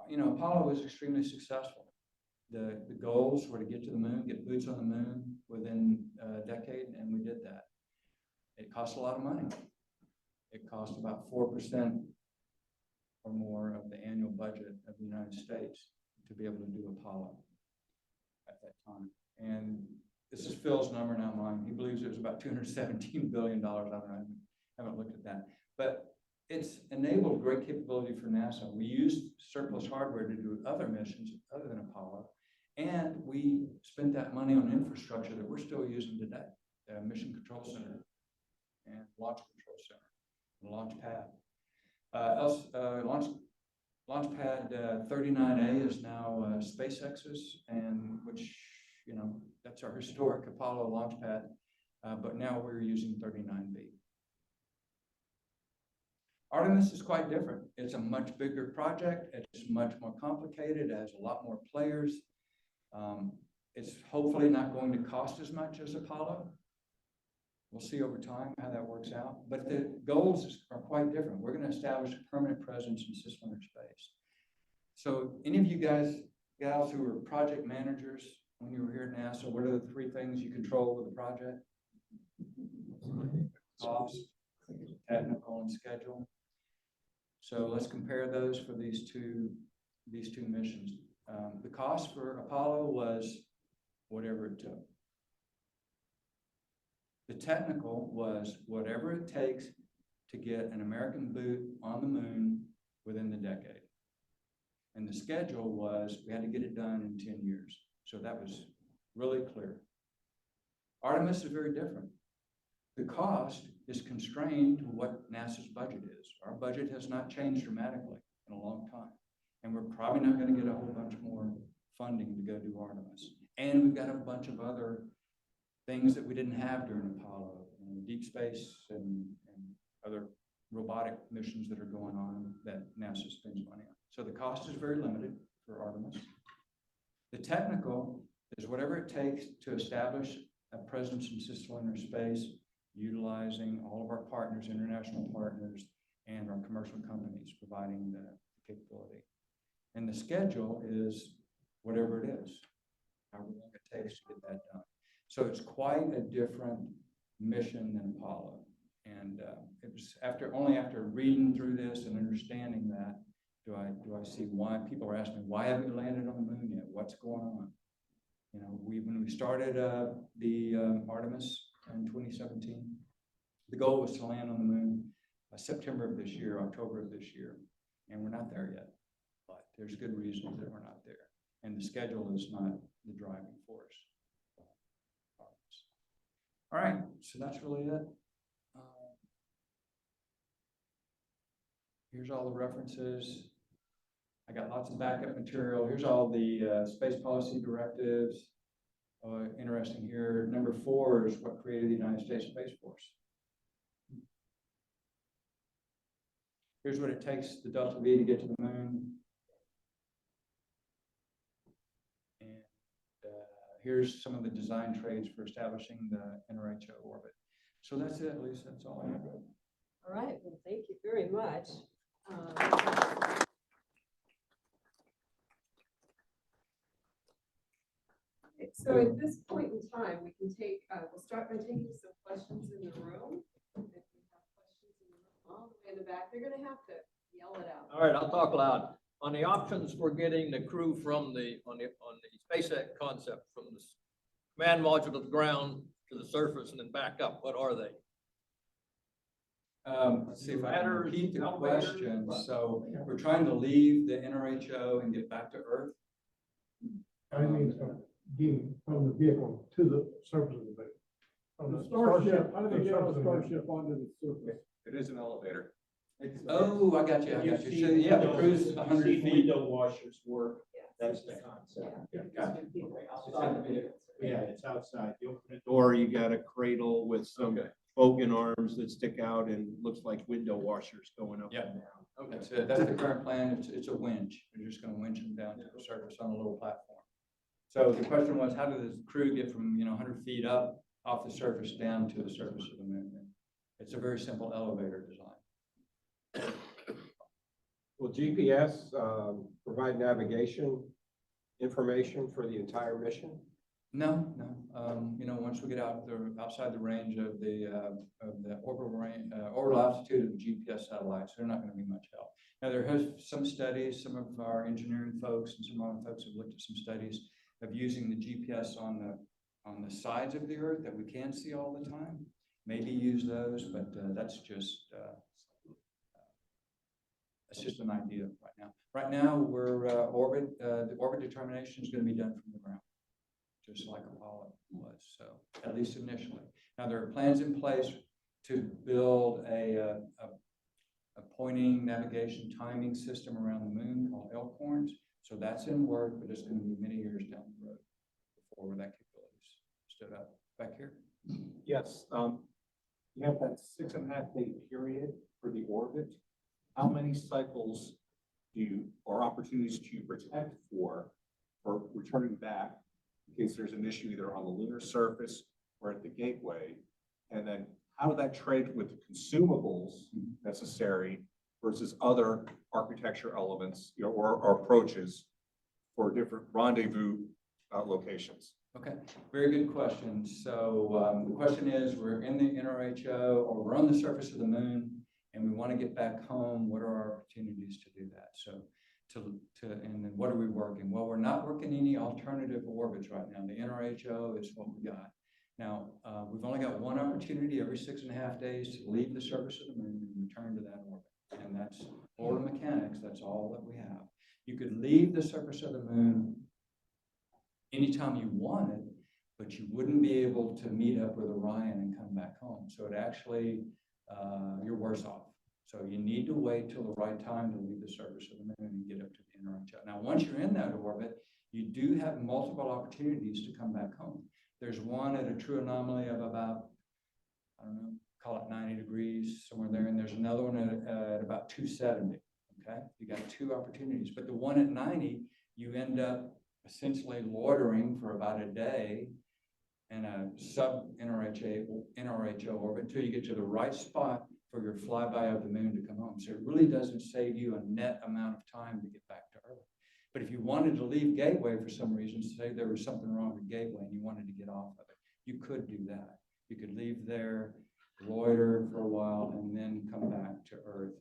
You know, Apollo was extremely successful. The goals were to get to the moon, get boots on the moon within a decade, and we did that. It cost a lot of money. It cost about 4% or more of the annual budget of the United States to be able to do Apollo at that time. And this is Phil's number, not mine. He believes it was about $217 billion. I don't know, I haven't looked at that. But it's enabled great capability for NASA. We used surplus hardware to do other missions other than Apollo. And we spent that money on infrastructure that we're still using today. The Mission Control Center and Launch Control Center, and Launch Pad. Launch Pad 39A is now SpaceX's, and which, you know, that's our historic Apollo launch pad, but now we're using 39B. Artemis is quite different. It's a much bigger project. It's much more complicated. It has a lot more players. It's hopefully not going to cost as much as Apollo. We'll see over time how that works out. But the goals are quite different. We're going to establish a permanent presence in cislunar space. So any of you gals who are project managers when you were here at NASA, what are the 3 things you control with the project? Cost, technical, and schedule. So let's compare those for these two missions. The cost for Apollo was whatever it took. The technical was whatever it takes to get an American boot on the moon within the decade. And the schedule was we had to get it done in 10 years. So that was really clear. Artemis is very different. The cost is constrained to what NASA's budget is. Our budget has not changed dramatically in a long time. And we're probably not going to get a whole bunch more funding to go do Artemis. And we've got a bunch of other things that we didn't have during Apollo, deep space and other robotic missions that are going on that NASA spends money on. So the cost is very limited for Artemis. The technical is whatever it takes to establish a presence in cislunar space, utilizing all of our partners, international partners, and our commercial companies providing the capability. And the schedule is whatever it is, however long it takes to get that done. So it's quite a different mission than Apollo. And it was only after reading through this and understanding that do I see why people are asking me, why haven't you landed on the moon yet? What's going on? You know, when we started the Artemis in 2017, the goal was to land on the moon September of this year, October of this year, and we're not there yet. But there's good reasons that we're not there, and the schedule is not the driving force. All right, so that's really it. Here's all the references. I got lots of backup material. Here's all the space policy directives. Interesting here. Number 4 is what created the United States Space Force. Here's what it takes the Delta V to get to the moon. And here's some of the design trades for establishing the NRHO orbit. So that's it, Lisa. That's all I have. All right, well, thank you very much. Okay, so at this point in time, we can take, we'll start by taking some questions in the room. If we have questions in the room, all the way in the back, they're gonna have to yell it out. All right, I'll talk loud. On the options for getting the crew from on the SpaceX concept, from the command module to the ground to the surface and then back up, what are they? Let's see if I can Ladders, repeat the elevators, question. what? So we're trying to leave the NRHO and get back to Earth. I mean, getting from the vehicle to the surface of the vehicle. From The Starship, how do to they the get on surface the of the vehicle. Starship onto the surface? It is an elevator. Oh, I got you, I got you. So, yeah, the cruise 100 feet. Window washers work, Yeah. that's the concept. Yeah, got you. Yeah, it's outside. You open the door, you got a cradle with some Okay. bogan arms that stick out and looks like window washers going up Yep. and down. That's it. That's the current plan. It's a winch. We're just gonna winch them down to the surface on a little platform. So the question was, how did the crew get from, 100 feet up off the surface down to the surface of the moon? It's a very simple elevator design. Will GPS provide navigation information for the entire mission? No, no. Once we get out there, outside the range of the orbital range, orbital altitude of the GPS satellites, they're not going to be much help. Now, there has some studies, some of our engineering folks and some of our folks have looked at some studies of using the GPS on the sides of the Earth that we can see all the time. Maybe use those, but that's just an idea right now. Right now, we're the orbit determination is going to be done from the ground, just like Apollo was. So at least initially. Now there are plans in place to build a pointing, navigation, timing system around the moon called Elkhorns. So that's in work, but it's going to be many years down the road before that capability stood up. Back here. Yes, you have that 6.5 day period for the orbit. How many cycles or opportunities do you protect for returning back in case there's an issue either on the lunar surface or at the gateway? And then how would that trade with the consumables necessary versus other architecture elements, or approaches for different rendezvous locations? Okay, very good question. So the question is, we're in the NRHO or we're on the surface of the moon and we want to get back home. What are our opportunities to do that? So and then what are we working? Well, we're not working any alternative orbits right now. The NRHO is what we got. Now, we've only got one opportunity every 6.5 days to leave the surface of the moon and return to that orbit. And that's orbital mechanics. That's all that we have. You could leave the surface of the moon anytime you wanted, but you wouldn't be able to meet up with Orion and come back home. So it actually, you're worse off. So you need to wait till the right time to leave the surface of the moon and get up to the NRHO. Now, once you're in that orbit, you do have multiple opportunities to come back home. There's one at a true anomaly of about, I don't know, call it 90 degrees, somewhere there. And there's another one at about 270, okay? You got two opportunities, but the one at 90, you end up essentially loitering for about a day in a sub-NRHO orbit until you get to the right spot for your flyby of the moon to come home. So it really doesn't save you a net amount of time to get back to Earth. But if you wanted to leave Gateway for some reason, say there was something wrong with Gateway and you wanted to get off of it, you could do that. You could leave there, loiter for a while, and then come back to Earth.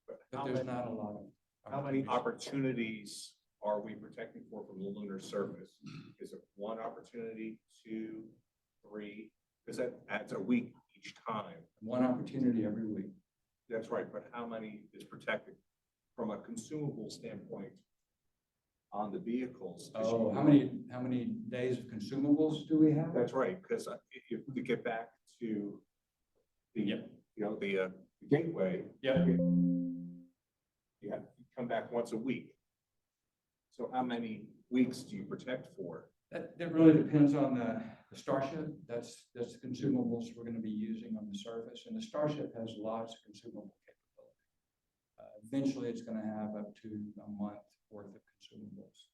But there's not a lot of. How many opportunities are we protecting for from the lunar surface? Is it one opportunity, 2, 3? Because that adds a week each time. One opportunity every week. That's right, but how many is protected from a consumable standpoint on the vehicles? Oh, how many days of consumables do we have? That's right, because if we get back to the, Yep. The gateway, Yeah. you have to come back once a week. So how many weeks do you protect for? That really depends on the Starship. That's the consumables we're going to be using on the surface. And the Starship has lots of consumable capability. Eventually, it's going to have up to a month worth of consumables.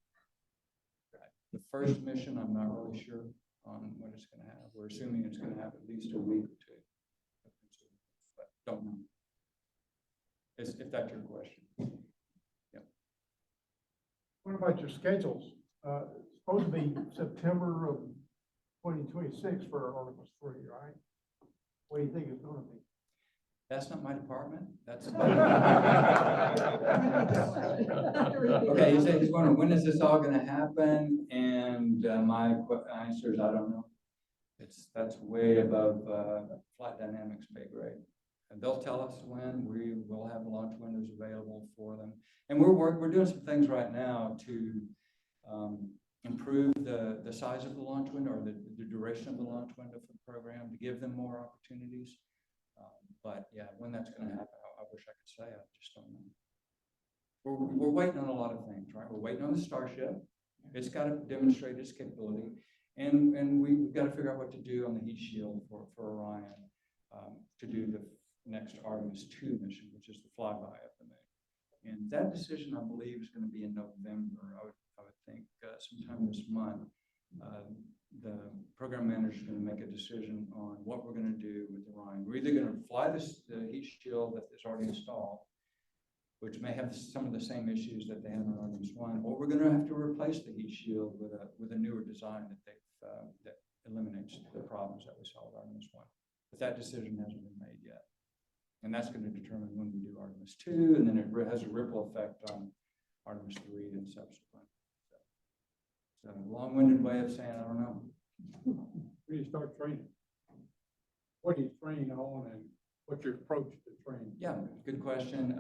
The first mission, I'm not really sure on what it's going to have. We're assuming it's going to have at least a week or two of consumables, but don't know. If that's your question. What about your schedules? supposed to be September of 2026 for Artemis 3, right? What do you think it's gonna be? That's not my department. That's. Okay, Okay, he said he's wondering, when is this all gonna happen? And my answer is, I don't know. That's way above Flight Dynamics pay grade. And they'll tell us when we will have launch windows available for them. And we're doing some things right now to improve the size of the launch window, or the duration of the launch window for the program, to give them more opportunities. But yeah, when that's gonna happen, I wish I could say, I just don't know. We're waiting on a lot of things, right? We're waiting on the Starship. It's got to demonstrate its capability. And we've got to figure out what to do on the heat shield for Orion to do the next Artemis 2 mission, which is the flyby of the moon. And that decision, I believe, is going to be in November. I would think sometime this month. The program manager is going to make a decision on what we're going to do with Orion. We're either going to fly the heat shield that is already installed, which may have some of the same issues that they had on Artemis 1, or we're going to have to replace the heat shield with a newer design that eliminates the problems that we saw with Artemis 1. But that decision hasn't been made yet. And that's going to determine when we do Artemis 2, and then it has a ripple effect on Artemis 3 and subsequent. So a long-winded way of saying, I don't know. When do you start training? What are you training on, and what's your approach to training? Yeah, good question.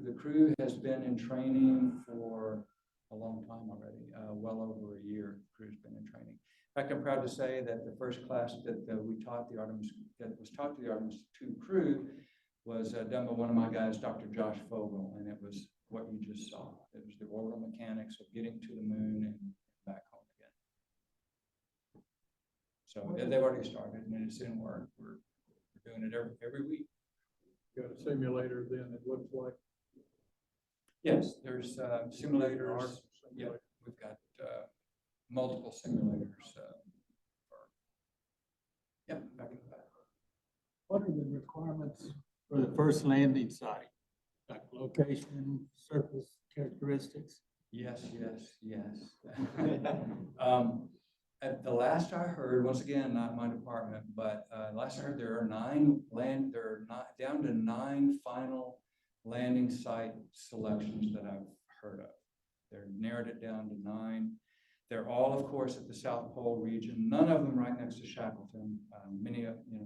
The crew has been in training for a long time already, well over a year. The crew's been in training. In fact, I'm proud to say that the first class that we taught the Artemis, that was taught to the Artemis 2 crew, was done by one of my guys, Dr. Josh Fogel, and it was what you just saw. It was the orbital mechanics of getting to the moon and back home again. So they've already started, and it's in work. We're doing it every week. You got a simulator then, it looks like? Yes, there's simulators. Yeah, we've got multiple simulators. Back in the back. What are the requirements for the first landing site? Like location, surface characteristics? Yes. At the last I heard, once again, not my department, but last I heard, there are down to 9 final landing site selections that I've heard of. They're narrowed it down to 9. They're all, of course, at the South Pole region. None of them right next to Shackleton.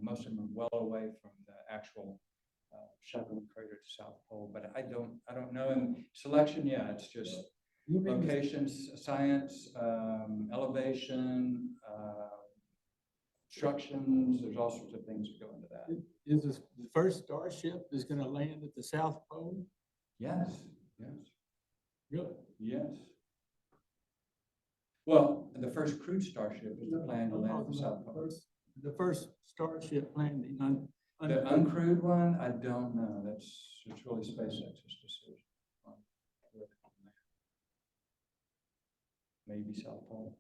Most of them are well away from the actual Shackleton crater to South Pole. But I don't know. And selection, yeah, it's just locations, science, elevation, instructions. There's all sorts of things that go into that. Is this the first Starship is going to land at the South Pole? Yes. Really? Yes. Well, the first crewed Starship is the plan to land at the South Pole. The first Starship landing The uncrewed one, I don't know. It's really SpaceX's decision. Maybe South Pole.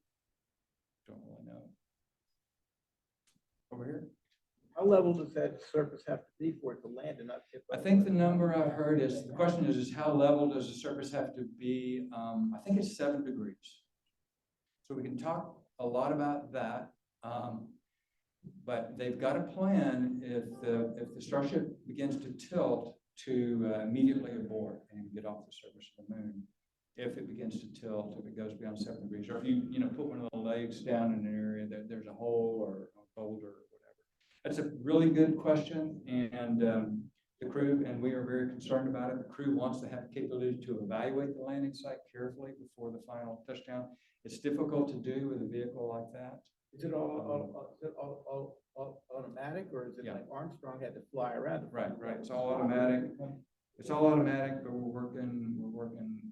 Don't really know. Over here. How level does that surface have to be for it to land and not tip I think the number I've heard is, the question is how level does the surface have to be? I think it's 7 degrees. So we can talk a lot about that. But they've got a plan if the Starship begins to tilt to immediately abort and get off the surface of the moon. If it begins to tilt, if it goes beyond 7 degrees, or if you put one of the legs down in an area that there's a hole or a boulder or whatever. That's a really good question, and the crew, and we are very concerned about it. The crew wants to have the capability to evaluate the landing site carefully before the final touchdown. It's difficult to do with a vehicle like that. Is it all automatic, or is it Yeah. like Armstrong had to fly around? Right. It's all automatic. It's all automatic, but we're working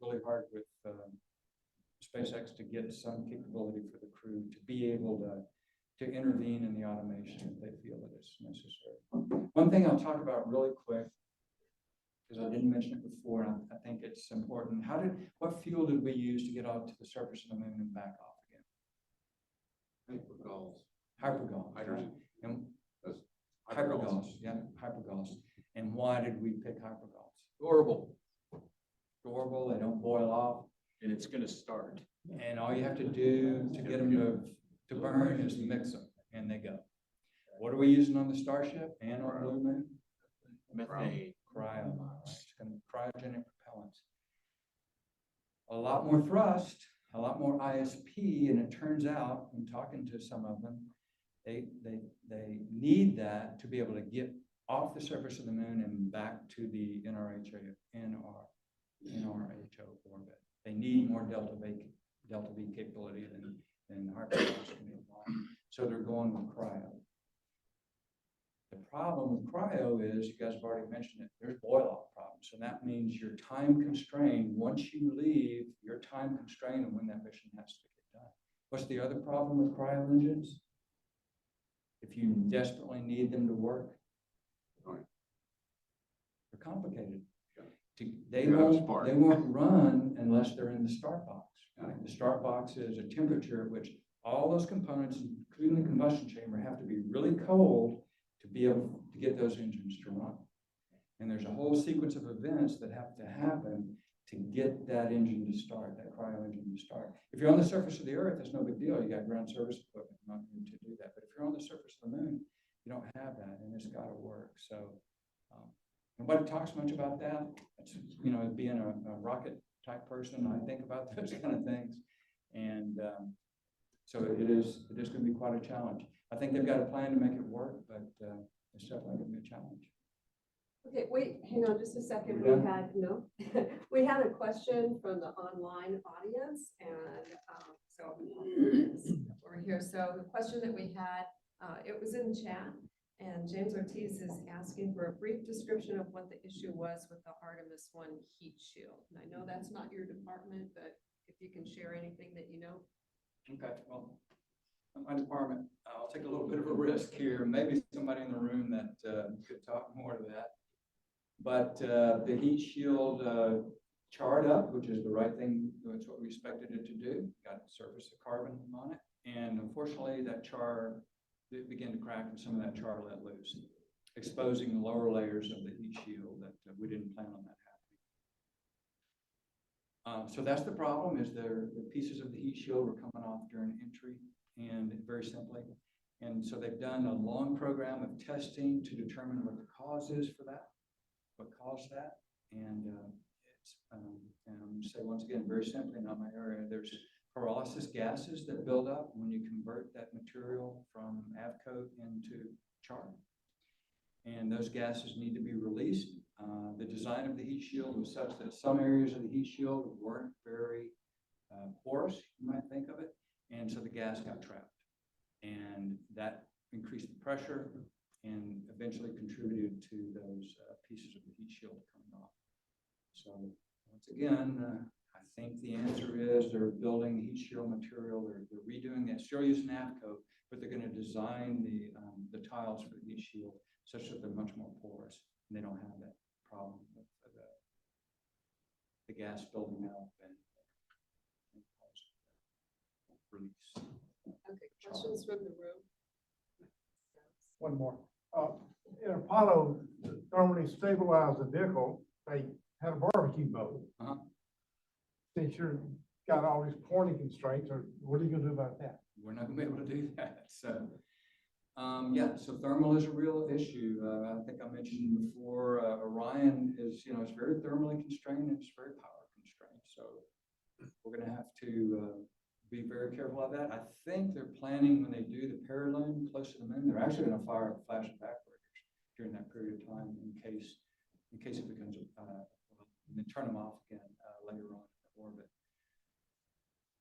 really hard with SpaceX to get some capability for the crew to be able to intervene in the automation if they feel that it's necessary. One thing I'll talk about really quick, because I didn't mention it before, and I think it's important. What fuel did we use to get out to the surface of the moon and back off again? Hypergol. Hydrogen. And That's hypergol. Yeah, hypergol. And why did we pick hypergol? Horrible. Durable, they don't boil off. And it's gonna start. And all you have to do to get them to burn is mix them, and they go. What are we using on the Starship and on Blue Moon? Methane. Cryo, it's gonna be cryogenic propellants. A lot more thrust, a lot more ISP, and it turns out, in talking to some of them, they need that to be able to get off the surface of the moon and back to the NRHO orbit. They need more delta V capability than Artemis can provide. So they're going with cryo. The problem with cryo is, you guys have already mentioned it, there's boil-off problems. So that means you're time constrained. Once you leave, you're time constrained on when that mission has to get done. What's the other problem with cryo engines? If you desperately need them to work, they're complicated. They won't run unless they're in the start box. Right? The start box is a temperature at which all those components, including the combustion chamber, have to be really cold to be able to get those engines to run. And there's a whole sequence of events that have to happen to get that engine to start, that cryo engine to start. If you're on the surface of the Earth, that's no big deal. You got ground service equipment not need to do that. But if you're on the surface of the moon, you don't have that, and it's got to work. So nobody talks much about that. It's, you know, being a rocket type person, I think about those kind of things. And so it is going to be quite a challenge. I think they've got a plan to make it work, but it's definitely going to be a challenge. Okay, wait, hang on just a second. We're We done? had, no, we had a question from the online audience, and so we're here. So the question that we had, it was in chat, and James Ortiz is asking for a brief description of what the issue was with the Artemis 1 heat shield. And I know that's not your department, but if you can share anything that you know. Okay, well, in my department, I'll take a little bit of a risk here. Maybe somebody in the room that could talk more to that. But the heat shield charred up, which is the right thing. That's what we expected it to do. Got a surface of carbon on it. And unfortunately, that char began to crack, and some of that char let loose, exposing the lower layers of the heat shield that we didn't plan on that happening. So that's the problem, is the pieces of the heat shield were coming off during entry, and very simply. And so they've done a long program of testing to determine what the cause is for that, what caused that. And it's, and I'm going to say once again, very simply, not my area, there's pyrolysis gases that build up when you convert that material from AVCOAT into char. And those gases need to be released. The design of the heat shield was such that some areas of the heat shield weren't very porous, you might think of it. And so the gas got trapped. And that increased the pressure and eventually contributed to those pieces of the heat shield coming off. So once again, I think the answer is they're building heat shield material. They're redoing it, still using AVCOAT, but they're going to design the tiles for the heat shield such that they're much more porous, and they don't have that problem with the gas building up and release. Okay, questions from the room? One more. In Apollo, to thermally stabilize the vehicle, they had a barbecue mode. Since you've got all these pointing constraints, or what are you gonna do about that? We're not gonna be able to do that. So, yeah, so thermal is a real issue. I think I mentioned before, Orion is, it's very thermally constrained and it's very power constrained. So we're gonna have to be very careful of that. I think they're planning, when they do the Paralune close to the moon, they're actually gonna fire flash and backbreakers during that period of time in case it becomes, and then turn them off again later on in the orbit.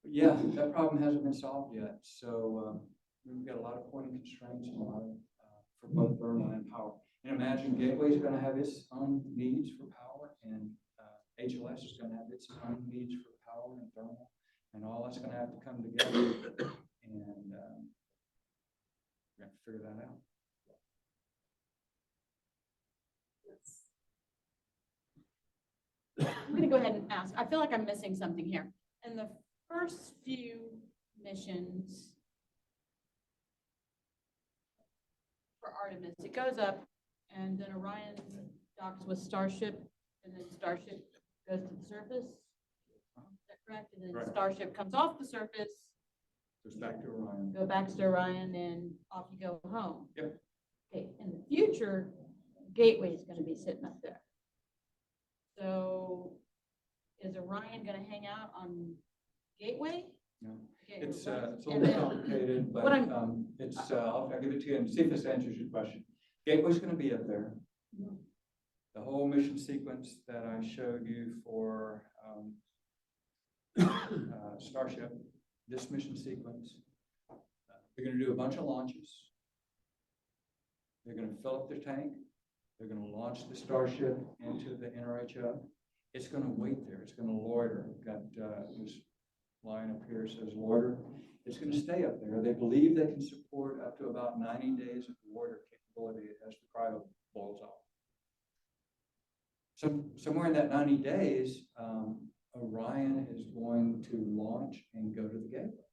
But yeah, that problem hasn't been solved yet. So we've got a lot of pointing constraints and a lot of, for both thermal and power. And imagine Gateway is going to have its own needs for power, and HLS is going to have its own needs for power and thermal, and all that's going to have to come together, and we have to figure that out. I'm gonna go ahead and ask. I feel like I'm missing something here. In the first few missions for Artemis, it goes up and then Orion docks with Starship, and then Starship goes to the surface. Is that correct? And then Correct. Starship comes off the surface, Goes back to Orion. go back to Orion, and off you go home. Yep. Okay, in the future, Gateway is gonna be sitting up there. So is Orion gonna hang out on Gateway? No. Okay, It's right. a And little then- complicated, but what I'm- I'll give it to you and see if this answers your question. Gateway's gonna be up there. The whole mission sequence that I showed you for Starship, this mission sequence, they're gonna do a bunch of launches. They're gonna fill up their tank. They're gonna launch the Starship into the NRHO. It's gonna wait there. It's gonna loiter. Got this line up here says loiter. It's gonna stay up there. They believe they can support up to about 90 days of water capability as the cryo blows off. So somewhere in that 90 days, Orion is going to launch and go to the gateway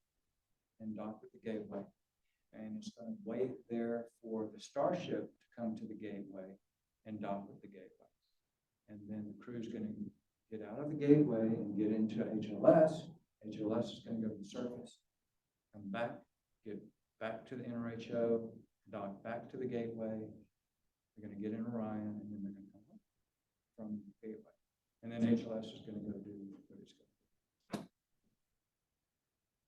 and dock with the gateway. And it's going to wait there for the Starship to come to the gateway and dock with the gateway. And then the crew's going to get out of the gateway and get into HLS. HLS is going to go to the surface, come back, get back to the NRHO, dock back to the gateway. They're going to get in Orion, and then they're going to come home from the gateway. And then HLS is going to go do what it's going to do.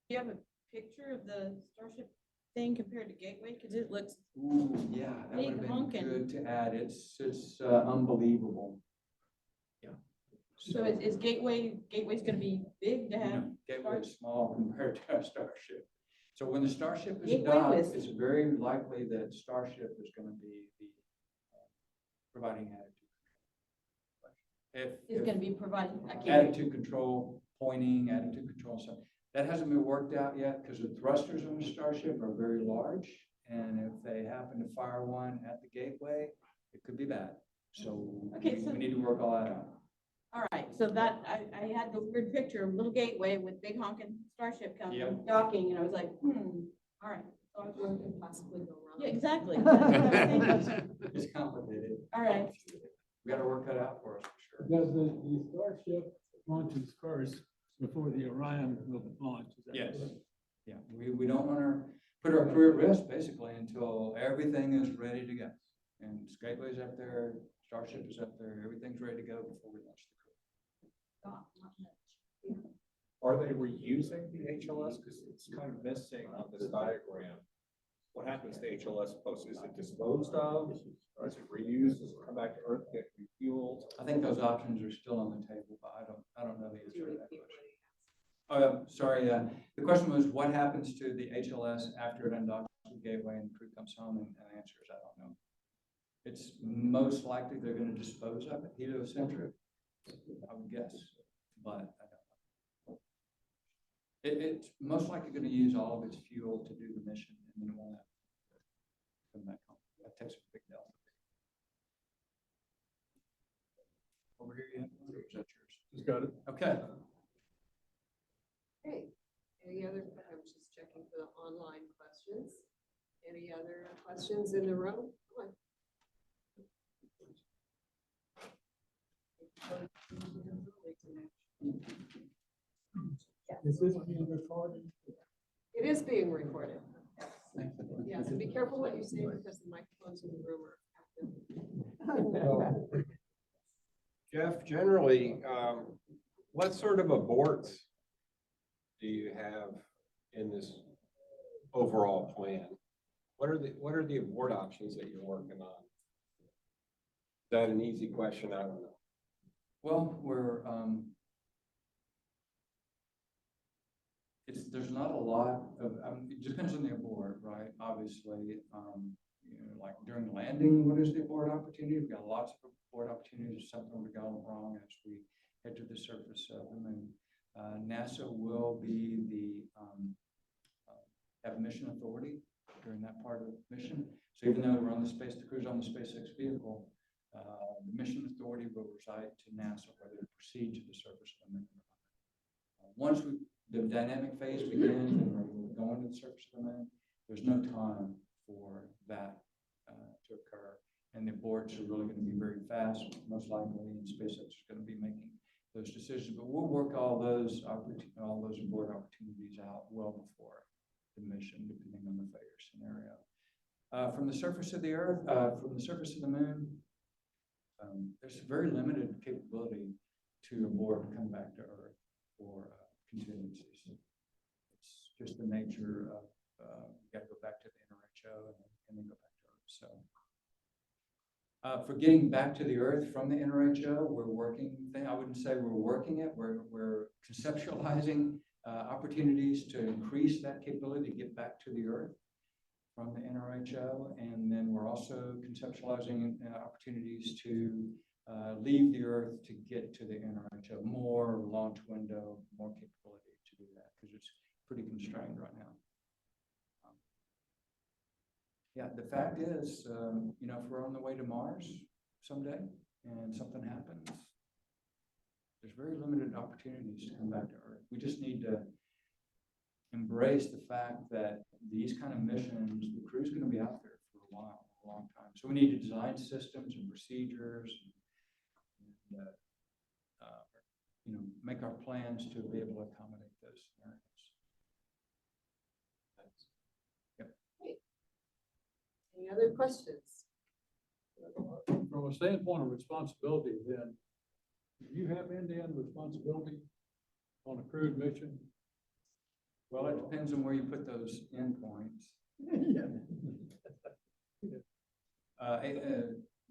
Do you have a picture of the Starship thing compared to Gateway? Because it looks, Ooh, yeah, that would Big have been honkin'. good to add. It's unbelievable. Yeah. so is Gateway's gonna be big to have? Gateway is small compared to our Starship. So when the Starship is Gateway docked, was- it's very likely that Starship is going to be the providing attitude. Is gonna be providing, I can't, Attitude control, pointing, attitude control, so that hasn't been worked out yet because the thrusters on the Starship are very large. And if they happen to fire one at the gateway, it could be bad. So Okay, we so- need to work all that out. all right, so that, I had the weird picture of little Gateway with big honking Starship coming, Yep. docking, and I was like, all right. What could possibly go wrong? Yeah, exactly. That's what I was thinking. It's complicated. All right. We got to work that out for us for sure. Does the Starship launches first before the Orion will launch? Is that Yes. correct? Yeah, we don't want to put our crew at risk basically until everything is ready to go. And Gateway's up there, Starship is up there, everything's ready to go before we launch the crew. Are they reusing the HLS? Because it's kind of missing on this diagram. What happens to HLS post? Is it disposed of? Or is it reused? Does it come back to Earth, get refueled? I think those options are still on the table, but I don't know the answer to that question. Oh, sorry, the question was what happens to the HLS after it undocks the gateway and the crew comes home, and the answer is I don't know. It's most likely they're going to dispose of it, heliocentric, I would guess, but I don't know. It's most likely going to use all of its fuel to do the mission, and then it won't have to come back home. That takes a big delta. Over here, you have one, or is that yours? Just got it. Okay. Okay, any other, I was just checking for the online questions. Any other questions in the room? Come on. Is this being recorded? It is being recorded. Yes, be careful what you say because the microphones in the room are active. Jeff, generally, what sort of aborts do you have in this overall plan? What are the abort options that you're working on? Is that an easy question? I don't know. Well, there's not a lot of, it depends on the abort, right? Obviously, you know, like during landing, what is the abort opportunity? We've got lots of abort opportunities if something were to go wrong as we head to the surface of the moon. NASA will be have mission authority during that part of the mission. So even though we're on the crew's on the SpaceX vehicle, the mission authority will reside to NASA whether to proceed to the surface of the moon. Once the dynamic phase begins and we're going to the surface of the moon, there's no time for that to occur. And the aborts are really going to be very fast, most likely, and SpaceX is going to be making those decisions, but we'll work all those board opportunities out well before the mission, depending on the failure scenario. From the surface of the Earth, from the surface of the Moon, there's very limited capability to abort and come back to Earth for contingencies. It's just the nature of you got to go back to the NRHO and then go back to Earth. So. For getting back to the Earth from the NRHO, we're working. I wouldn't say we're working it. We're conceptualizing opportunities to increase that capability to get back to the Earth from the NRHO, and then we're also conceptualizing opportunities to leave the Earth to get to the NRHO. More launch window, more capability to do that because it's pretty constrained right now. Yeah, the fact is, you know, if we're on the way to Mars someday and something happens, there's very limited opportunities to come back to Earth. We just need to embrace the fact that these kind of missions, the crew's going to be out there for a while, a long time. So we need to design systems and procedures and you know, make our plans to be able to accommodate those scenarios. Any other questions? From a standpoint of responsibility, then, do you have end-to-end responsibility on a crewed mission? Well, it depends on where you put those endpoints.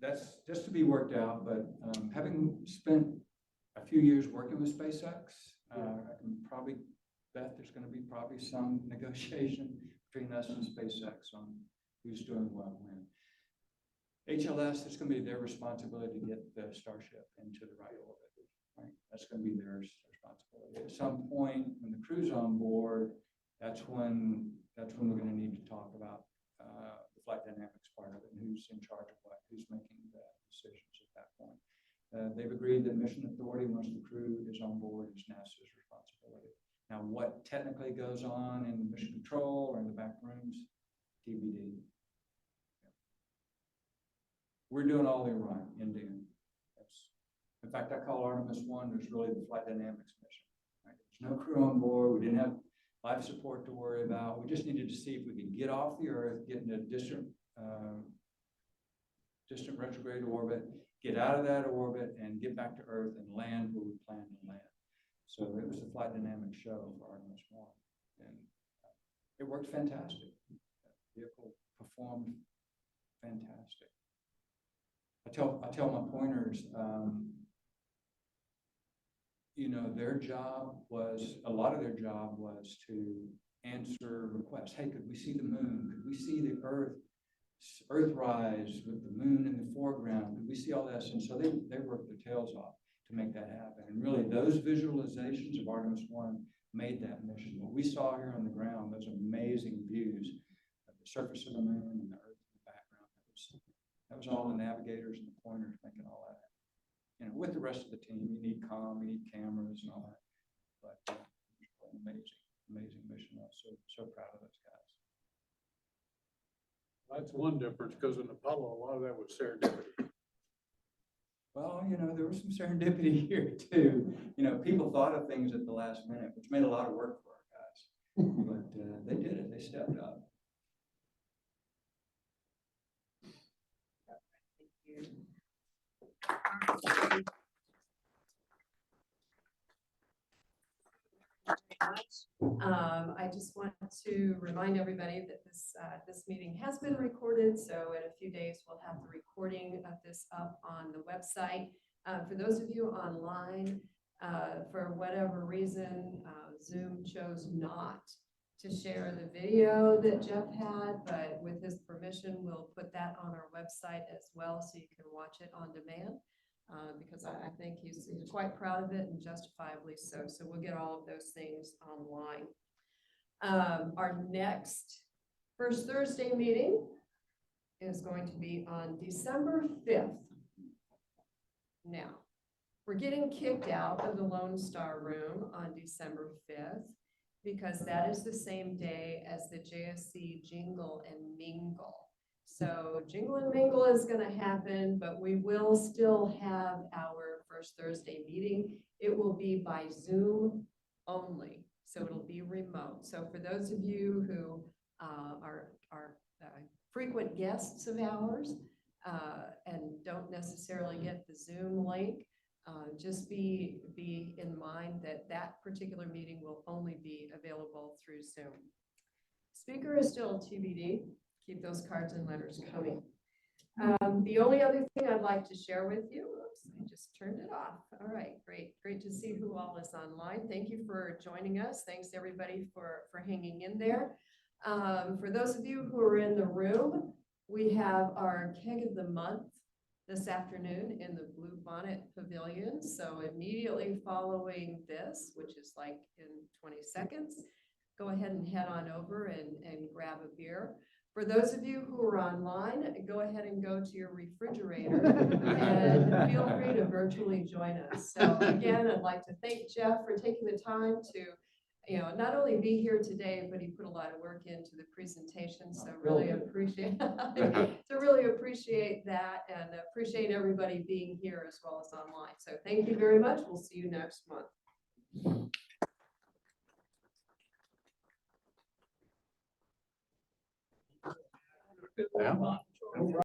That's just to be worked out, but having spent a few years working with SpaceX, I can probably bet there's going to be probably some negotiation between us and SpaceX on who's doing what when. HLS, it's going to be their responsibility to get the Starship into the right orbit, right? That's going to be their responsibility. At some point, when the crew's on board, that's when we're going to need to talk about the flight dynamics part of it and who's in charge of what, who's making the decisions at that point. They've agreed that mission authority, once the crew is on board, is NASA's responsibility. Now, what technically goes on in mission control or in the back rooms, TBD. We're doing all the right end to end. In fact, I call Artemis 1 was really the flight dynamics mission. Right? There's no crew on board. We didn't have life support to worry about. We just needed to see if we could get off the Earth, get into a distant retrograde orbit, get out of that orbit, and get back to Earth and land where we planned to land. So it was a flight dynamics show for Artemis 1, and it worked fantastic. The vehicle performed fantastic. I tell my pointers, you know, a lot of their job was to answer requests. Hey, could we see the moon? Could we see the Earthrise with the moon in the foreground? Could we see all this? And so they worked their tails off to make that happen. And really, those visualizations of Artemis 1 made that mission. What we saw here on the ground, those amazing views of the surface of the moon and the Earth in the background, that was all the navigators and the pointers making all that. You know, with the rest of the team, you need comm, you need cameras and all that. But an amazing mission. I was so proud of those guys. That's one difference, because in Apollo, a lot of that was serendipity. Well, you know, there was some serendipity here too. You know, people thought of things at the last minute, which made a lot of work for our guys. But they did it. They stepped up. I just want to remind everybody that this meeting has been recorded, so in a few days we'll have the recording of this up on the website. For those of you online, for whatever reason, Zoom chose not to share the video that Jeff had, but with his permission, we'll put that on our website as well, so you can watch it on demand. Because I think he's quite proud of it, and justifiably so. So we'll get all of those things online. Our next First Thursday meeting is going to be on December 5th. Now, we're getting kicked out of the Lone Star Room on December 5th because that is the same day as the JSC Jingle and Mingle. So Jingle and Mingle is going to happen, but we will still have our first Thursday meeting. It will be by Zoom only, so it'll be remote. So for those of you who are frequent guests of ours and don't necessarily get the Zoom link, just be in mind that that particular meeting will only be available through Zoom. Speaker is still TBD. Keep those cards and letters coming. The only other thing I'd like to share with you, oops, I just turned it off. All right, great to see who all is online. Thank you for joining us. Thanks everybody for hanging in there. For those of you who are in the room, we have our Keg of the Month this afternoon in the Blue Bonnet Pavilion. So immediately following this, which is like in 20 seconds, go ahead and head on over and grab a beer. For those of you who are online, go ahead and go to your refrigerator and feel free to virtually join us. So again, I'd like to thank Jeff for taking the time to, not only be here today, but he put a lot of work into the presentation. So really appreciate that, and appreciate everybody being here as well as online. So thank you very much. We'll see you next month. Yeah.